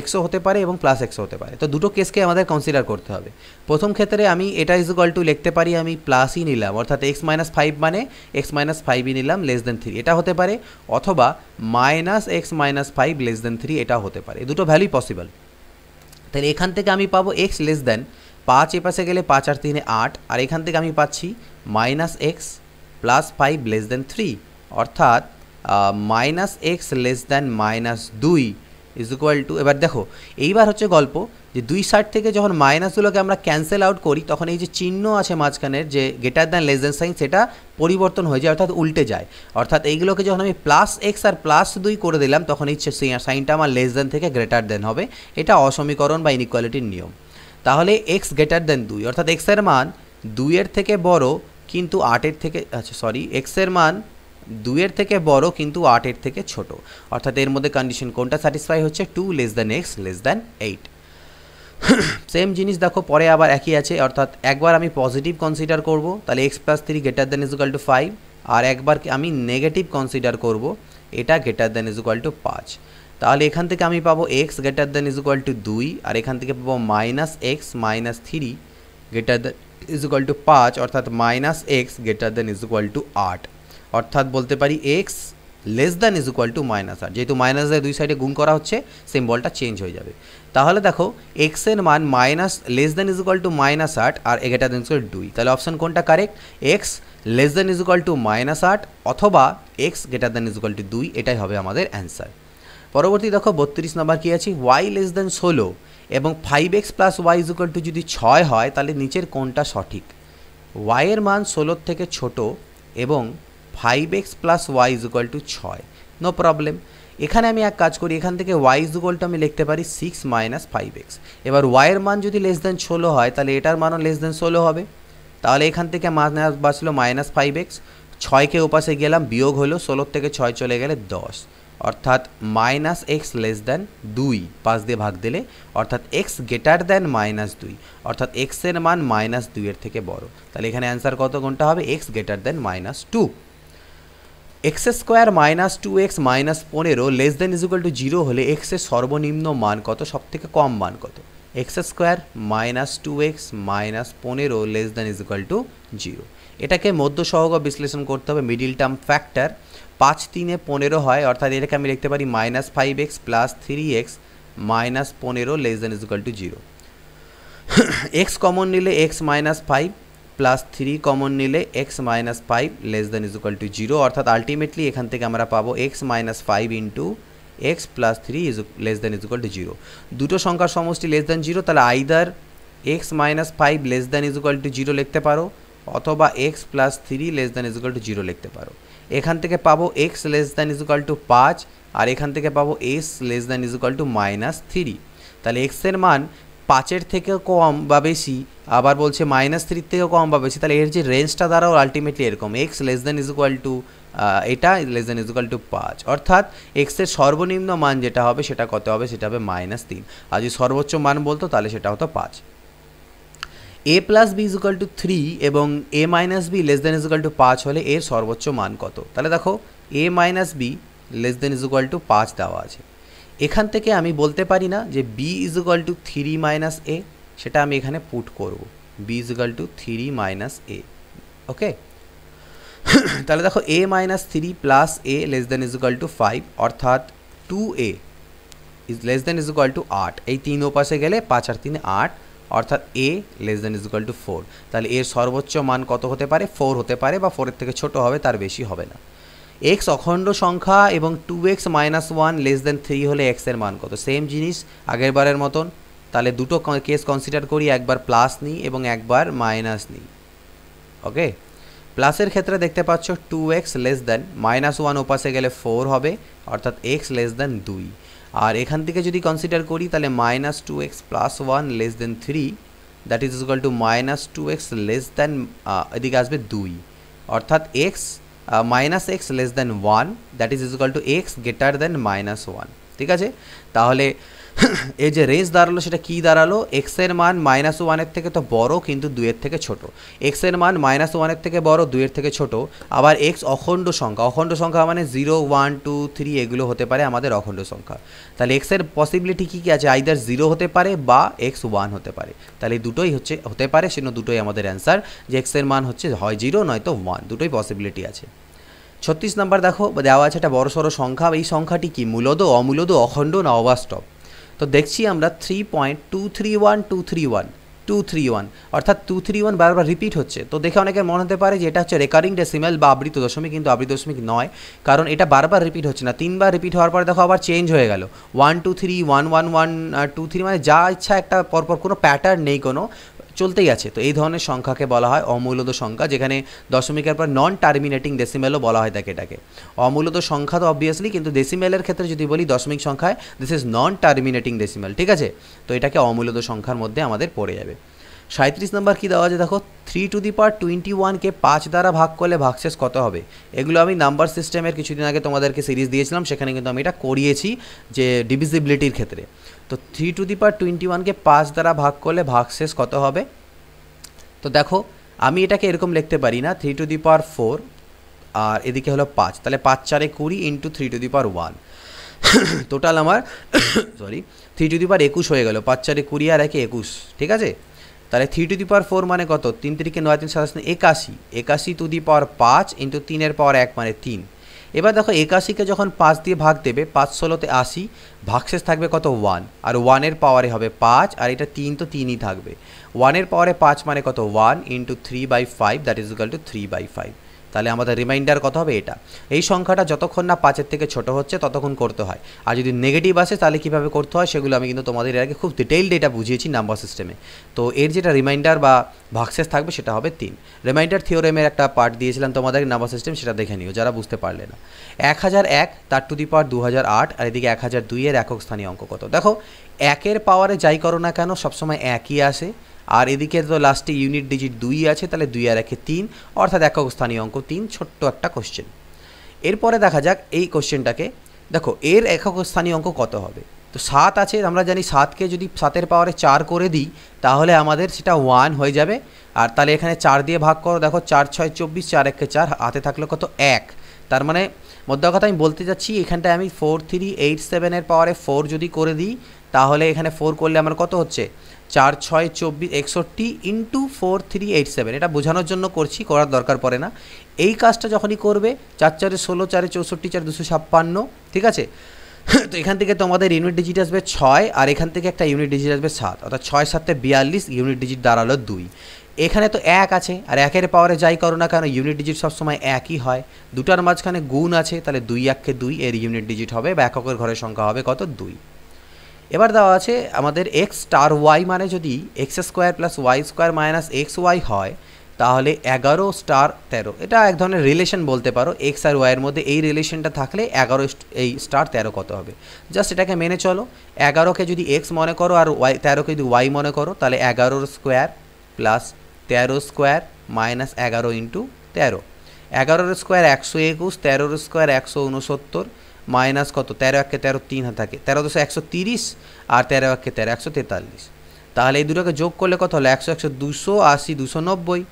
-xও হতে পারে এবং +xও হতে পারে। তো দুটো কেসকে আমাদের কনসিডার করতে হবে। প্রথম ক্ষেত্রে আমি এটা ইজ ইকুয়াল টু লিখতে পারি, আমি প্লাসই নিলাম, অর্থাৎ x - 5 মানে x - 5ই নিলাম লেস দেন 3, এটা হতে পারে, অথবা -x - 5 লেস দেন 3, এটাও হতে পারে। দুটো ভ্যালুই পসিবল। তাহলে এখান থেকে আমি পাবো x লেস দেন 5, এ পাশে গেলে 5 আর 3 8, আর এখান থেকে আমি পাচ্ছি -x + 5 লেস দেন 3, অর্থাৎ -x less than -2 is equal two, এবার দেখো এইবার হচ্ছে গল্প যে দুই সাইড থেকে যখন মাইনাসগুলোকে আমরা ক্যান্সেল আউট করি তখন এই যে চিহ্ন আছে মাঝখানের যে greater than less than sign, সেটা পরিবর্তন হয়ে যায়, অর্থাৎ উল্টে যায়। অর্থাৎ এইগুলোকে যখন আমি +x আর +2 করে দিলাম তখন এই সাইনটা আমার লেস দ্যান থেকে গ্রেটার দ্যান হবে। এটা অসমীকরণ বা ইনইকুয়ালিটির নিয়ম। তাহলে x গ্রেটার দ্যান 2, অর্থাৎ x এর মান 2 এর থেকে বড় কিন্তু 8 এর থেকে, আচ্ছা সরি, x এর মান 2 এর থেকে বড় কিন্তু 8 এর থেকে ছোট, অর্থাৎ এর মধ্যে কন্ডিশন কোনটা স্যাটিসফাই হচ্ছে? 2 less than x less than 8। Same জিনিস দেখো পরে আবার একই আছে, অর্থাৎ একবার আমি পজিটিভ কনসিডার করব, তাহলে x + 3 greater than is equal to 5, আর একবার আমি নেগেটিভ কনসিডার করব, এটা greater than is equal to 5। তাহলে এখান থেকে আমি পাবো x greater than is equal to 2, আর এখান থেকে পাবো -x - 3 greater than is equal to 5, অর্থাৎ -x greater than is equal to 8, অর্থাৎ বলতে পারি x less than is equal to -8। যেহেতু মাইনাস দিয়ে দুই সাইডে গুণ করা হচ্ছে, সিম্বলটা চেঞ্জ হয়ে যাবে। তাহলে দেখো x এর মান less than is equal to -8 আর greater than is equal to 2, তাহলে অপশন কোনটা correct? x less than is equal to -8 অথবা x greater than is equal to 2, এটাই হবে আমাদের অ্যান্সার। পরবর্তী দেখো 32 নাম্বার কী আছে? y লেস দ্যান 16 এবং 5x + y is equal two যদি 6 হয় তাহলে নিচের কোনটা সঠিক? y এর মান 16 থেকে ছোট এবং 5x + y is equal to 6, no problem. এখানে আমি এক কাজ করি, এখান থেকে y ইজ ইকুয়াল টু আমি লিখতে পারি 6 - 5x। এবার y এর মান যদি লেস দ্যান 16 হয় তাহলে এটার মানও লেস দ্যান 16 হবে। তাহলে এখান থেকে মান বাঁচলো -5x, 6কে ওপাশে গেলাম বিয়োগ হলো, 16 থেকে 6 চলে গেলে 10, অর্থাৎ মাইনাস এক্স লেস দ্যান 2 5 দিয়ে ভাগ দিলে, অর্থাৎ এক্স গ্রেটার দ্যান -2, অর্থাৎ এক্সের মান -2 এর থেকে বড়। তাহলে এখানে অ্যান্সার কত কোনটা হবে? X greater than -2। X square -2x -15 less than is equal two 0 হলে এক্সের সর্বনিম্ন মান কত, সব থেকে কম মান কত? X square -2x -15 less than is equal two 0। এটাকে মধ্য সহগ বিশ্লেষণ করতে হবে, মিডিল টার্ম ফ্যাক্টর। 5 3 15 হয়, অর্থাৎ এটাকে আমি লিখতে পারি -5x + 3x -15 less than is equal two 0। X common নিলে x -5 প্লাস 3 কমন নিলে x -5 less than is equal two 0, অর্থাৎ আলটিমেটলি এখান থেকে আমরা পাবো x -5 into x plus 3 is less than is equal two 0। দুটো সংখ্যার সমষ্টি লেস দ্যান 0, তাহলে either x -5 less than is equal two 0 লিখতে পারো, অথবা x plus 3 less than is equal two 0 লিখতে পারো। এখান থেকে পাবো x less than is equal to 5, আর এখান থেকে পাবো s less than is equal to -3। তাহলে x এর মান 5-এর থেকেও কম বা বেশি, আবার বলছে -3 থেকেও কম বা বেশি, তাহলে এর যে রেঞ্জটা দ্বারাও আলটিমেটলি এরকম, x less than is equal to এটা less than is equal to 5, অর্থাৎ x এর সর্বনিম্ন মান যেটা হবে সেটা কত হবে? সেটা হবে -3। আর যদি সর্বোচ্চ মান বলতো তাহলে সেটা হতো 5। a plus b is equal to 3 এবং a minus b less than is equal to 5 হলে এর সর্বোচ্চ মান কত? তাহলে দেখো a minus b less than is equal to 5 দেওয়া আছে। এখান থেকে আমি বলতে পারি না যে b is equal to 3 minus a, সেটা আমি এখানে পুট করব, b is equal to 3 minus a। ওকে, তাহলে দেখো a minus 3 plus a less than is equal to 5, অর্থাৎ 2a is less than is equal to 8। এই 3 ওপাশে গেলে 5 আর 3 8, অর্থাৎ a less than is equal two 4। তাহলে এর সর্বোচ্চ মান কত হতে পারে? 4 হতে পারে, বা 4-এর থেকে ছোট হবে, তার বেশি হবে না। x অখণ্ড সংখ্যা এবং 2x - 1 লেস দ্যান 3 হলে x এর মান কত? সেম জিনিস আগের বারের মতন, তাহলে দুটো কেস কনসিডার করি, একবার প্লাস নিই এবং একবার মাইনাস নিই। ওকে, প্লাসের ক্ষেত্রে দেখতে পাচ্ছ 2x লেস দ্যান -1 ওপাশে গেলে 4 হবে, অর্থাৎ x লেস দ্যান 2। আর এখান থেকে যদি কনসিডার করি তাহলে -2x + 1 less than 3, that is equal two -2x less than, এদিকে আসবে 2, অর্থাৎ x -x less than 1, that is equal two x greater than -1। ঠিক আছে, তাহলে এই যে রেঞ্জ দাঁড়ালো সেটা কি দাঁড়ালো? x এর মান -1-এর থেকে তো বড় কিন্তু 2-এর থেকে ছোট। x এর মান -1-এর থেকে বড়, 2-এর থেকে ছোট। আবার x অখণ্ড সংখ্যা, অখণ্ড সংখ্যা মানে 0 1 2 3 এগুলো হতে পারে আমাদের অখণ্ড সংখ্যা। তাহলে x এর পসিবিলিটি কী কী আছে? আইদার 0 হতে পারে বা x 1 হতে পারে। তাহলে দুটোই হতে পারে, সেজন্য দুটোই আমাদের অ্যান্সার, যে x এর মান হচ্ছে হয় 0 নয়তো 1, দুটোই পসিবিলিটি আছে। 36 নাম্বার দেখো, দেওয়া আছে একটা বড়সড় সংখ্যা। এই সংখ্যাটি কি মূলদ, অমূলদ, অখণ্ড না অবাস্তব? তো দেখছি আমরা 3.231231, অর্থাৎ 231 বারবার রিপিট হচ্ছে। তো দেখে অনেকের মনে হতে পারে যে এটা হচ্ছে রেকারিং ডেসিমেল বা আবৃত দশমিক, কিন্তু আবৃত দশমিক নয়, কারণ এটা বারবার রিপিট হচ্ছে না। 3বার রিপিট হওয়ার পরে দেখো আবার চেঞ্জ হয়ে গেল, 1 2 3 1 1 1 2 3, মানে যা ইচ্ছা একটা পরপর, কোনো প্যাটার্ন নেই, কোনো চলতেই আছে। তো এই ধরনের সংখ্যাকে বলা হয় অমূলদ সংখ্যা, যেখানে দশমিকের পর নন টার্মিনেটিং ডেসিমেলও বলা হয় থাকে এটাকে। অমূলদ সংখ্যা তো অবভিয়াসলি, কিন্তু ডেসিমেলের ক্ষেত্রে যদি বলি দশমিক সংখ্যায়, this is non terminating decimal. ঠিক আছে, তো এটাকে অমূলদ সংখ্যার মধ্যে আমাদের পড়ে যাবে। 37 নম্বর কী দেওয়া আছে দেখো, 3^21কে 5 দ্বারা ভাগ করলে ভাগশেষ কত হবে? এগুলো আমি নাম্বার সিস্টেমের কিছুদিন আগে তোমাদেরকে সিরিজ দিয়েছিলাম, সেখানে কিন্তু আমি এটা করিয়েছি যে ডিভিজিবিলিটির ক্ষেত্রে। তো 3^21কে 5 দ্বারা ভাগ করলে ভাগশেষ কত হবে? তো দেখো আমি এটাকে এরকম লিখতে পারি না, 3^4 আর এদিকে হলো 5, তাহলে 5 4 20 ইন্টু 3^1, টোটাল আমার 3^21 হয়ে গেল। 5 4 20 আর 1 21, ঠিক আছে। তাহলে 3^4 মানে কত? 3 3 9 3 7 81, 81^5 ইন্টু 3-এর পাওয়ার 1 মানে 3। এবার দেখো 81কে যখন 5 দিয়ে ভাগ দেবে, 5 16 80, ভাগশেষ থাকবে কত? 1, আর 1-এর পাওয়ারে হবে 5, আর এটা 3 তো 3ই থাকবে। 1-এর পাওয়ারে 5 মানে কত? 1 into 3/5, that is equal two 3/5। তাহলে আমাদের রিমাইন্ডার কত হবে? এটা। এই সংখ্যাটা যতক্ষণ না 5-এর থেকে ছোট হচ্ছে ততক্ষণ করতে হয়, আর যদি নেগেটিভ আসে তাহলে কীভাবে করতে হয় সেগুলো আমি কিন্তু তোমাদের এর আগে খুব ডিটেইলড এটা বুঝিয়েছি নাম্বার সিস্টেমে। তো এর যেটা রিমাইন্ডার বা ভাগশেষ থাকবে সেটা হবে 3। রিমাইন্ডার থিওরেমের একটা পার্ট দিয়েছিলাম তোমাদের নাম্বার সিস্টেম, সেটা দেখে নিও যারা বুঝতে পারলে না। 1001 তার টু দি পাওয়ার 2008, আর এদিকে 1002-এর একক স্থানীয় অঙ্ক কত? দেখো 1-এর পাওয়ারে যাই করো না কেন সবসময় একই আসে, আর এদিকে তো লাস্টে ইউনিট ডিজিট 2 আছে, তাহলে 2 আর 1 3, অর্থাৎ একক স্থানীয় অঙ্ক 3। ছোট্ট একটা কোশ্চেন। এরপরে দেখা যাক এই কোশ্চেনটাকে, দেখো এর একক স্থানীয় অঙ্ক কত হবে, তো 7 আছে, আমরা জানি 7কে যদি 7-এর পাওয়ারে 4 করে দিই তাহলে আমাদের সেটা 1 হয়ে যাবে। আর তাহলে এখানে 4 দিয়ে ভাগ করো, দেখো 4 6 24, 4 1 4, হাতে থাকলো কত 1। তার মানে মধ্য কথা আমি বলতে যাচ্ছি এখানটায় আমি 4387-এর পাওয়ারে 4 যদি করে দিই তাহলে এখানে 4 করলে আমার কত হচ্ছে 4 6 24 61 ইন্টু 4387। এটা বোঝানোর জন্য করছি, করার দরকার পড়ে না। এই কাজটা যখনই করবে 4 4 16, 4 64, 4 256, ঠিক আছে। তো এখান থেকে তোমাদের ইউনিট ডিজিট আসবে 6 আর এখান থেকে একটা ইউনিট ডিজিট আসবে 7, অর্থাৎ 6 7 42, ইউনিট ডিজিট দাঁড়ালো 2। এখানে তো 1 আছে আর 1-এর পাওয়ারে যাই করো না কেন ইউনিট ডিজিট সবসময় একই হয়, দুটার মাঝখানে গুণ আছে, তাহলে 2 1 2, এর ইউনিট ডিজিট হবে বা এককের ঘরের সংখ্যা হবে কত 2। এবার দেওয়া আছে আমাদের এক্স স্টার ওয়াই মানে যদি x square plus y square minus x y হয় তাহলে 11 স্টার 13, এটা এক ধরনের রিলেশন বলতে পারো, এক্স আর ওয়াইয়ের মধ্যে এই রিলেশনটা থাকলে 11 এই স্টার 13 কত হবে, জাস্ট এটাকে মেনে চলো। 11কে যদি এক্স মনে করো আর ওয়াই 13কে যদি ওয়াই মনে করো তাহলে 11 square plus 13 square minus 11 into 13, 11 square 121, 13 square 169 minus কত 13 1 13 3 থাকে, 13 2 130 আর 13 1 13 143। তাহলে এই দুটোকে যোগ করলে কত হলো 100 100 280 290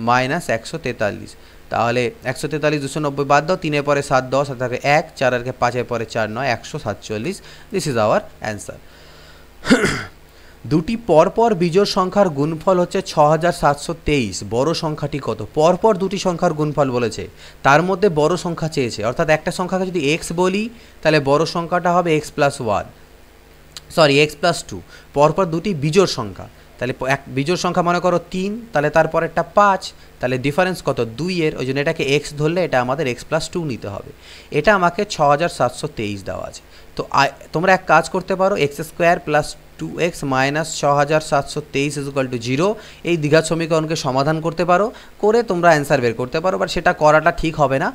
মাইনাস 143। তাহলে 143 290 বাদ দাও, 3-এর পরে 7 10 আর থাকে 1, 4 আর 5-এর পরে 4 9 147। This is our answer. দুটি পরপর বিজোড় সংখ্যার গুণফল হচ্ছে 6723, বড় সংখ্যাটি কত? পরপর দুটি সংখ্যার গুণফল বলেছে, তার মধ্যে বড় সংখ্যা চেয়েছে, অর্থাৎ একটা সংখ্যাকে যদি এক্স বলি তাহলে বড় সংখ্যাটা হবে এক্স প্লাস 2। পরপর দুটি বিজোড় সংখ্যা, তাহলে এক বিজোড় সংখ্যা মনে করো 3, তাহলে তারপর একটা 5, তাহলে ডিফারেন্স কত 2-এর, ওই জন্য এটাকে এক্স ধরলে এটা আমাদের এক্স প্লাস 2 নিতে হবে। এটা আমাকে 6723 দেওয়া আছে। তো তোমরা এক কাজ করতে পারো, x square plus 2x minus 6723 equal to 0, এই দ্বিঘাত সমীকরণকে সমাধান করতে পারো, করে তোমরা অ্যান্সার বের করতে পারো, বাট সেটা করাটা ঠিক হবে না।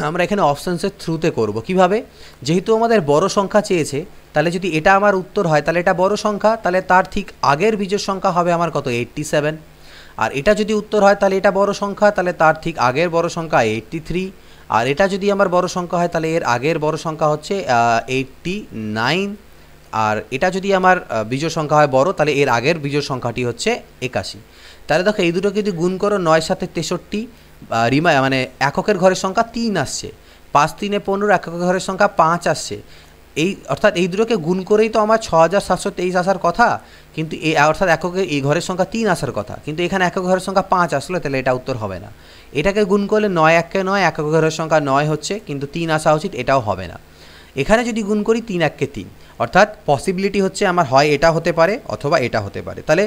আমরা এখানে অপশানসের থ্রুতে করব। কিভাবে? যেহেতু আমাদের বড় সংখ্যা চেয়েছে, তাহলে যদি এটা আমার উত্তর হয় তাহলে এটা বড় সংখ্যা, তাহলে তার ঠিক আগের বিজোড় সংখ্যা হবে আমার কত 87। আর এটা যদি উত্তর হয় তাহলে এটা বড় সংখ্যা, তাহলে তার ঠিক আগের বড় সংখ্যা 83। আর এটা যদি আমার বড় সংখ্যা হয় তাহলে এর আগের বড় সংখ্যা হচ্ছে 89। আর এটা যদি আমার বিজোড় সংখ্যা হয় বড়, তাহলে এর আগের বিজোড় সংখ্যাটি হচ্ছে 81। তাহলে দেখো এই দুটোকে যদি গুণ করো 9 7 63, মানে এককের ঘরের সংখ্যা 3 আসছে, 5 3 15, এককের ঘরের সংখ্যা 5 আসছে। এই অর্থাৎ এই দুটোকে গুণ করেই তো আমার 6723 আসার কথা, কিন্তু এই অর্থাৎ এককে এই ঘরের সংখ্যা 3 আসার কথা, কিন্তু এখানে একক ঘরের সংখ্যা 5 আসলো, তাহলে এটা উত্তর হবে না। এটাকে গুণ করলে 9 1 9, একক ঘরের সংখ্যা 9 হচ্ছে, কিন্তু 3 আসা উচিত, এটাও হবে না। এখানে যদি গুণ করি 3 1 3, অর্থাৎ পসিবিলিটি হচ্ছে আমার হয় এটা হতে পারে অথবা এটা হতে পারে, তাহলে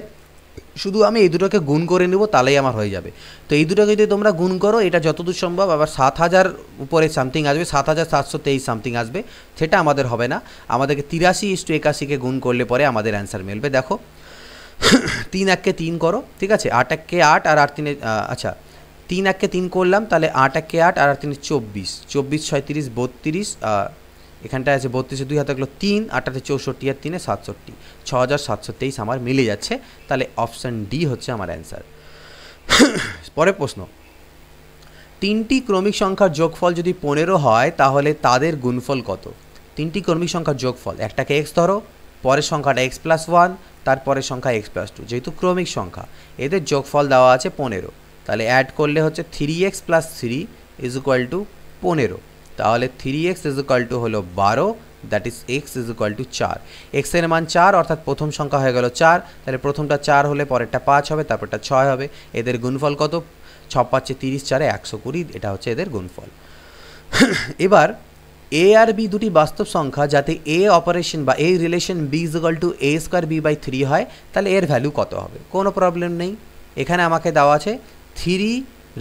শুধু আমি এই দুটোকে গুণ করে নেব তাহলেই আমার হয়ে যাবে। তো এই দুটোকে যদি তোমরা গুণ করো, এটা যতদূর সম্ভব আবার 7000 উপরে সামথিং আসবে, 7723 সামথিং আসবে, সেটা আমাদের হবে না। আমাদেরকে 83:81কে গুণ করলে পরে আমাদের অ্যান্সার মিলবে। দেখো 3 1 3 করো, ঠিক আছে, 8 1 8 আর 8 3, আচ্ছা 3 1 3 করলাম, তাহলে 8 1 8 আর 8 3 24, 24 36 32, এখানটায় আছে 32 2 হাতে গেলো 3, 8 64 আর 3 67, 6723 আমার মিলে যাচ্ছে। তাহলে অপশান ডি হচ্ছে আমার অ্যান্সার। পরের প্রশ্ন, তিনটি ক্রমিক সংখ্যার যোগফল যদি 15 হয় তাহলে তাদের গুণফল কত? তিনটি ক্রমিক সংখ্যার যোগফল, একটাকে এক্স ধরো, পরের সংখ্যাটা এক্স প্লাস 1, তারপরের সংখ্যা এক্স প্লাস 2, যেহেতু ক্রমিক সংখ্যা এদের যোগফল দেওয়া আছে 15, তাহলে অ্যাড করলে হচ্ছে 3x plus 3 is equal two 15। তাহলে 3x ইজ ইকুয়াল টু হলো 12, that is x is equal two 4। এক্সের মান 4, অর্থাৎ প্রথম সংখ্যা হয়ে গেল 4, তাহলে প্রথমটা 4 হলে পরেরটা 5 হবে, তারপরটা 6 হবে। এদের গুণফল কত? 6 5 30 4 120, এটা হচ্ছে এদের গুণফল। এবার এ আর বি দুটি বাস্তব সংখ্যা, যাতে এ অপারেশন বা এই relation b is equal to a square b by 3 হয়, তাহলে এর ভ্যালু কত হবে? কোনো প্রবলেম নেই, এখানে আমাকে দেওয়া আছে 3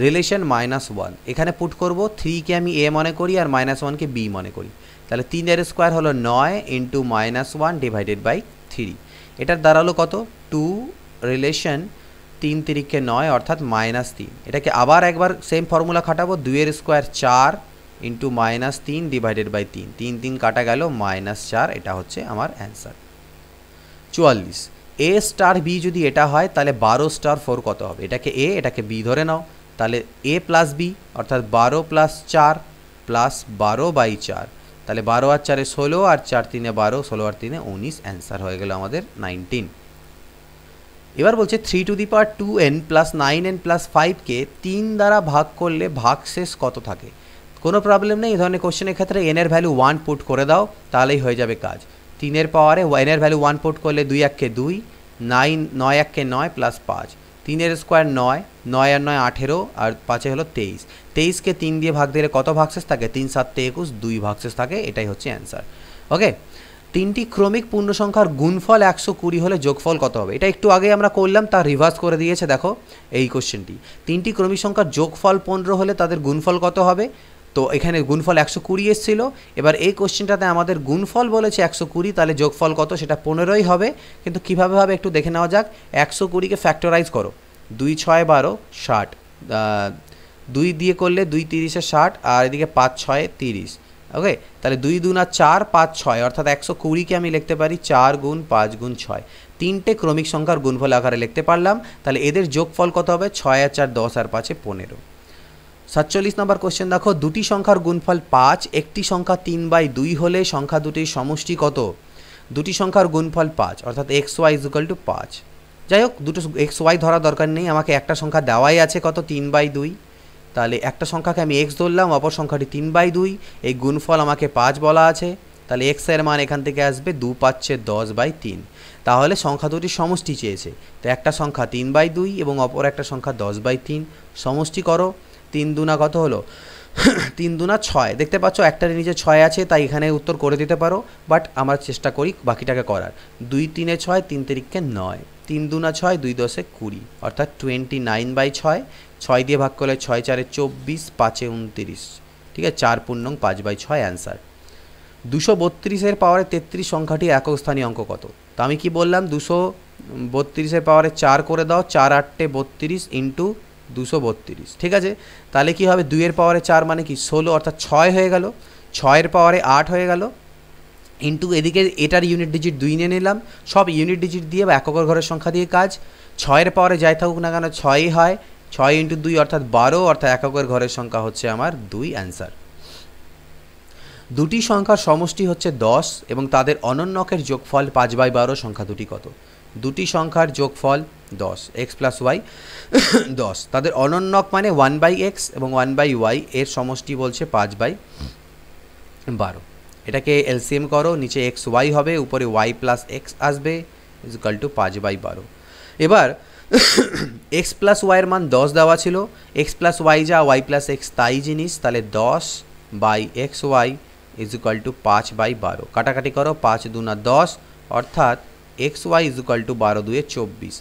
রিলেশন -1, এখানে পুট করব 3কে আমি a মনে করি আর -1কে b মনে করি, তাহলে 3-এর স্কোয়ার হলো 9 ইন্টু -1 ডিভাইডেড বাই 3, এটার দাঁড়ালো কত 2 রিলেশন 3 3 কে 9, অর্থাৎ -3। এটাকে আবার একবার সেম ফর্মুলা খাটাবো, 2-এর স্কোয়ার 4 ইন্টু -3 ডিভাইডেড বাই 3, 3 3 কাটা গেল -4, এটা হচ্ছে আমার অ্যান্সার। 44, a স্টার b যদি এটা হয় তাহলে 12 স্টার 4 কত হবে? এটাকে a এটাকে b ধরে নাও, তাহলে a প্লাস b অর্থাৎ 12 প্লাস 4 প্লাস 12 বাই 4, তাহলে 12 আর 4 16 আর 4 3 12, 16 আর 3 19, অ্যান্সার হয়ে গেল আমাদের 19। এবার বলছে 3 to the power 2n plus 9n plus 5কে 3 দ্বারা ভাগ করলে ভাগশেষ কত থাকে? কোনো প্রবলেম নেই, এই ধরনের কোশ্চেনের ক্ষেত্রে n এর ভ্যালু 1 পুট করে দাও, তাহলেই হয়ে যাবে কাজ। 3 এর পাওয়ারে n এর ভ্যালু 1 পুট করলে 2 1 কে 2, 9 1 কে 9 প্লাস 5, 3 এর স্কোয়ার 9, 9 আর 9 18, আর 5 হলো 23, 23কে 3 দিয়ে ভাগ দিলে কত ভাগশেষ থাকে? 3 7 21, 2 ভাগশেষ থাকে, এটাই হচ্ছে অ্যান্সার। ওকে, তিনটি ক্রমিক পূর্ণ সংখ্যার গুণফল 120 হলে যোগফল কত হবে? এটা একটু আগে আমরা করলাম, তা রিভার্স করে দিয়েছে দেখো এই কোশ্চেনটি। তিনটি ক্রমিক সংখ্যার যোগফল 15 হলে তাদের গুণফল কত হবে? তো এখানে গুণফল 120 এসেছিল, এবার এই কোশ্চেনটাতে আমাদের গুণফল বলেছে 120, তাহলে যোগফল কত? সেটা 15ই হবে। কিন্তু কীভাবে হবে একটু দেখে নেওয়া যাক। 120কে ফ্যাক্টরাইজ করো, 2 6 12 60, 2 দিয়ে করলে 2 30 60, আর এদিকে 5 6 30। ওকে, তাহলে 2 2 না 4 5 6, অর্থাৎ 120কে আমি লিখতে পারি 4 গুণ 5 গুণ 6, তিনটে ক্রমিক সংখ্যার গুণফল আকারে লিখতে পারলাম। তাহলে এদের যোগফল কত হবে? 6 আর 4 10 আর 5 15। 47 নম্বর কোশ্চেন দেখো, দুটি সংখ্যার গুণফল 5, একটি সংখ্যা 3/2 হলে সংখ্যা দুটির সমষ্টি কত? দুটি সংখ্যার গুণফল 5, অর্থাৎ xy = 5। যাই হোক, দুটো xy ধরা দরকার নেই, আমাকে একটা সংখ্যা দেওয়াই আছে কত? 3/2। তাহলে একটা সংখ্যাকে আমি x ধরলাম, অপর সংখ্যাটি 3/2, এই গুণফল আমাকে 5 বলা আছে। তাহলে x এর মান এখান থেকে আসবে 2 5 10/3। তাহলে সংখ্যা দুটির সমষ্টি চেয়েছে, তো একটা সংখ্যা 3/2 এবং অপর একটা সংখ্যা 10/3, সমষ্টি করো। 3 দুনা কত হলো? 3 দুনা 6। দেখতে পাচ্ছ একটার নিচে 6 আছে, তাই এখানে উত্তর করে দিতে পারো, বাট আমরা চেষ্টা করি বাকিটাকে করার। 2 3 6, 3 3 9, 3 দুনা 6, 2 10 20, অর্থাৎ 29/6। 6 দিয়ে ভাগ করলে 6 4 24, 5 29, ঠিক আছে, 4 পূর্ণং 5/6 অ্যান্সার। 232 পাওয়ারে 33 সংখ্যাটি একক স্থানীয় অঙ্ক কত? তো আমি কি বললাম? 232 পাওয়ারে 4 করে দাও, 4 8 32 ইন্টু 232, ঠিক আছে। তাহলে কি হবে? 2 এর পাওয়ারে 4 মানে কি? 16, অর্থাৎ 6 হয়ে গেল। 6 এর পাওয়ারে 8 হয়ে গেল, ইন্টু এদিকে এটার ইউনিট ডিজিট 2 নিয়ে নিলাম। সব ইউনিট ডিজিট দিয়ে বা এককের ঘরের সংখ্যা দিয়ে কাজ। 6 এর পাওয়ারে যাই থাকুক না কেন 6ই হয়, 6 ইন্টু 2 অর্থাৎ 12, অর্থাৎ এককের ঘরের সংখ্যা হচ্ছে আমার 2, অ্যান্সার। দুটি সংখ্যার সমষ্টি হচ্ছে 10 এবং তাদের অনন্যকের যোগফল 5/12, সংখ্যা দুটি কত? দুটি সংখ্যার যোগফল 10, x প্লাস ওয়াই 10, তাদের অনন্যক মানে 1/x এবং 1/y, এর সমষ্টি বলছে 5/12। এটাকে এলসিএম করো, নিচে xy হবে, উপরে y প্লাস এক্স আসবে, = 5/12। এবার x প্লাস ওয়াইয়ের মান 10 দেওয়া ছিল, x প্লাস ওয়াই যা y প্লাস এক্স তাই জিনিস, তাহলে 10/xy = 5/12। কাটাকাটি করো, 5 দুনা 10, অর্থাৎ xy = 12 2 24।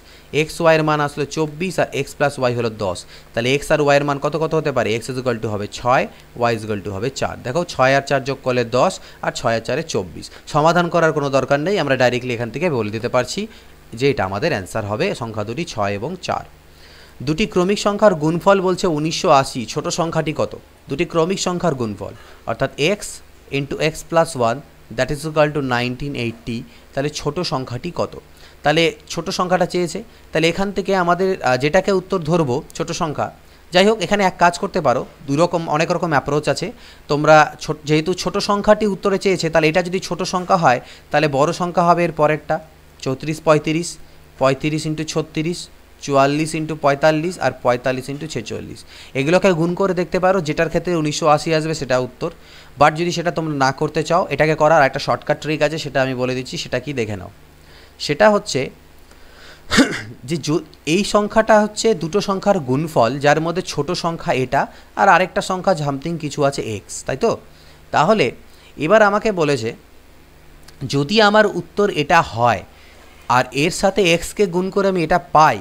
xy এর মান আসলো 24 আর x প্লাস ওয়াই হলো 10, তাহলে x আর y এর মান কত কত হতে পারে? x = হবে 6, y = হবে 4। দেখো 6 আর 4 যোগ করলে 10, আর 6 আর 4 24। সমাধান করার কোনো দরকার নেই, আমরা ডাইরেক্টলি এখান থেকে বলে দিতে পারছি যে এটা আমাদের অ্যান্সার হবে সংখ্যা দুটি 6 এবং 4। দুটি ক্রমিক সংখ্যার গুণফল বলছে 1980, ছোট সংখ্যাটি কত? দুটি ক্রমিক সংখ্যার গুণফল, অর্থাৎ x into x plus 1, that is equal two 1980। তাহলে ছোট সংখ্যাটি কত? তাহলে ছোট সংখ্যাটা চেয়েছে, তাহলে এখান থেকে আমাদের যেটাকে উত্তর ধরবো ছোট সংখ্যা। যাই হোক, এখানে এক কাজ করতে পারো, অনেক রকম অ্যাপ্রোচ আছে। তোমরা যেহেতু ছোট সংখ্যাটি উত্তরে চেয়েছে, তাহলে এটা যদি ছোট সংখ্যা হয়, তাহলে বড় সংখ্যা হবে এর পরেরটা 34 35, 35 ইন্টু 36, 44 ইন্টু 45, আর 45 ইন্টু 46। এগুলোকে গুণ করে দেখতে পারো, যেটার ক্ষেত্রে 1980 আসবে সেটা উত্তর। বাট যদি সেটা তোমরা না করতে চাও, এটাকে করার একটা শর্টকাট ট্রিক আছে, সেটা আমি বলে দিচ্ছি, সেটা কি দেখে নাও। সেটা হচ্ছে যে এই সংখ্যাটা হচ্ছে দুটো সংখ্যার গুণফল, যার মধ্যে ছোট সংখ্যা এটা আর আরেকটা সংখ্যা সামথিং কিছু আছে x, তাই তো? তাহলে এবার আমাকে বলেছে যদি আমার উত্তর এটা হয় আর এর সাথে xকে গুণ করে আমি এটা পাই,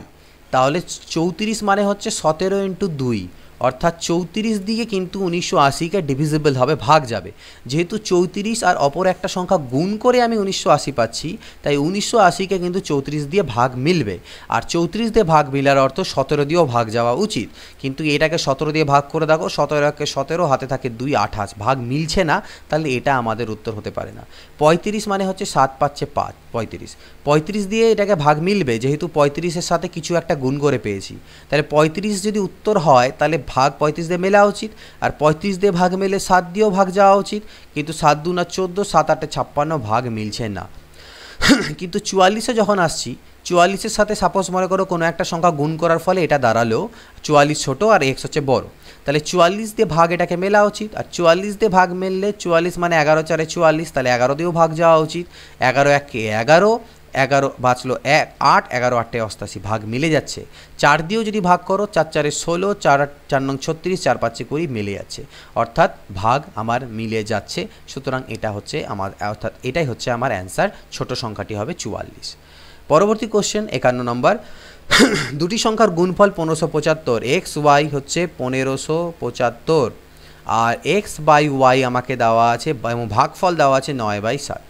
তাহলে 34 মানে হচ্ছে 17 ইন্টু 2, অর্থাৎ 34 দিয়ে কিন্তু 1980কে ডিভিজিবল হবে, ভাগ যাবে। যেহেতু 34 আর অপর একটা সংখ্যা গুণ করে আমি 1980 পাচ্ছি, তাই 1980কে কিন্তু 34 দিয়ে ভাগ মিলবে। আর 34 দিয়ে ভাগ মিলার অর্থ 17 দিয়েও ভাগ যাওয়া উচিত, কিন্তু এটাকে 17 দিয়ে ভাগ করে দেখো, 17কে 17, হাতে থাকে 2 28, ভাগ মিলছে না, তাহলে এটা আমাদের উত্তর হতে পারে না। 35 মানে হচ্ছে 7 5 5, 35 35 দিয়ে এটাকে ভাগ মিলবে, যেহেতু 35-এর সাথে কিছু একটা গুণ করে পেয়েছি। তাহলে 35 যদি উত্তর হয় তাহলে ভাগ 35 দিয়ে মেলা উচিত, আর 35 দিয়ে ভাগ মেলে 7 দিয়েও ভাগ যাওয়া উচিত, কিন্তু 7 2 14, 7 8 56 ভাগ মিলছে না। কিন্তু 44-এ যখন আসছি, 44-এর সাথে সাপোজ মনে করো কোনো একটা সংখ্যা গুণ করার ফলে এটা দাঁড়ালো 44 ছোটো আর এক্স হচ্ছে বড়, তাহলে 44 দিয়ে ভাগ এটাকে মেলা উচিত, আর 44 দিয়ে ভাগ মেললে 44 মানে 11 4 44, তাহলে 11 দিয়েও ভাগ যাওয়া উচিত। 11 1 11, 11 বাঁচলো 8, 11 8 88 ভাগ মিলে যাচ্ছে। 4 দিয়েও যদি ভাগ করো 4 4 16, 4 4 9 36, 4 5 20 মিলে যাচ্ছে, অর্থাৎ ভাগ আমার মিলে যাচ্ছে। সুতরাং এটা হচ্ছে আমার, অর্থাৎ এটাই হচ্ছে আমার অ্যান্সার, ছোট সংখ্যাটি হবে 44। পরবর্তী কোশ্চেন 51 নম্বর, দুটি সংখ্যার গুণফল 1575, এক্স ওয়াই হচ্ছে 1575, আর এক্স বাই ওয়াই আমাকে দেওয়া আছে এবং ভাগফল দেওয়া আছে 9/7।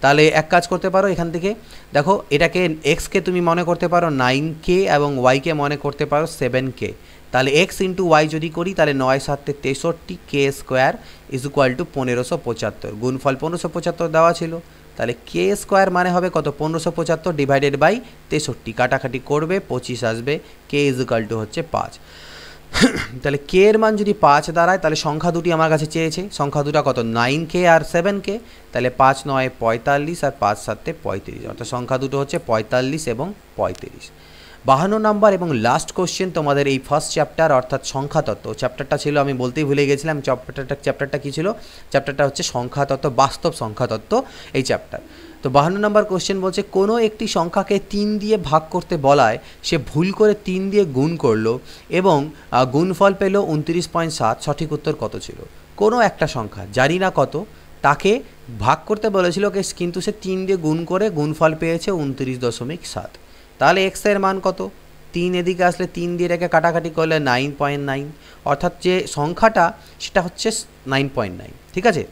তাহলে এক কাজ করতে পারো, এখান থেকে দেখো এটাকে এক্সকে তুমি মনে করতে পারো 9k এবং ওয়াইকে মনে করতে পারো 7k। তাহলে এক্স ইন্টু ওয়াই যদি করি তাহলে 9 7 63, k square is equal two 1575। গুণফল 1575 দেওয়া ছিল, তাহলে কে স্কোয়ার মানে হবে কত, 1575 ডিভাইডেড বাই 63, কাটাকাটি করবে 25 আসবে, কে ইজ ইকুয়াল টু হচ্ছে 5। তাহলে কে এর মান যদি 5 দাঁড়ায় তাহলে সংখ্যা দুটি আমার কাছে চেয়েছে, সংখ্যা দুটা কত, 9k আর 7k, তাহলে 5 9 45 আর 5 7 35, অর্থাৎ সংখ্যা দুটো হচ্ছে 45 এবং 35। 52 নাম্বার এবং লাস্ট কোশ্চেন তোমাদের এই ফার্স্ট চ্যাপ্টার অর্থাৎ সংখ্যাতত্ত্ব চ্যাপ্টারটা ছিল, আমি বলতেই ভুলে গেছিলাম চ্যাপ্টারটা কী ছিল, চ্যাপ্টারটা হচ্ছে সংখ্যাতত্ত্ব, বাস্তব সংখ্যাতত্ত্ব এই চ্যাপ্টার। তো 52 নম্বর কোশ্চেন বলছে, কোনো একটি সংখ্যাকে 3 দিয়ে ভাগ করতে বলায় সে ভুল করে 3 দিয়ে গুণ করলো এবং গুণফল পেল 29.7, সঠিক উত্তর কত ছিল? কোনো একটা সংখ্যা জানি না কত, তাকে ভাগ করতে বলেছিল কিন্তু সে 3 দিয়ে গুণ করে গুণফল পেয়েছে 29.7। তাহলে এক্স এর মান কত? 3 এদিকে আসলে 3 দিয়ে এটাকে কাটাকাটি করলে 9.9, অর্থাৎ যে সংখ্যাটা সেটা হচ্ছে 9.9, ঠিক আছে।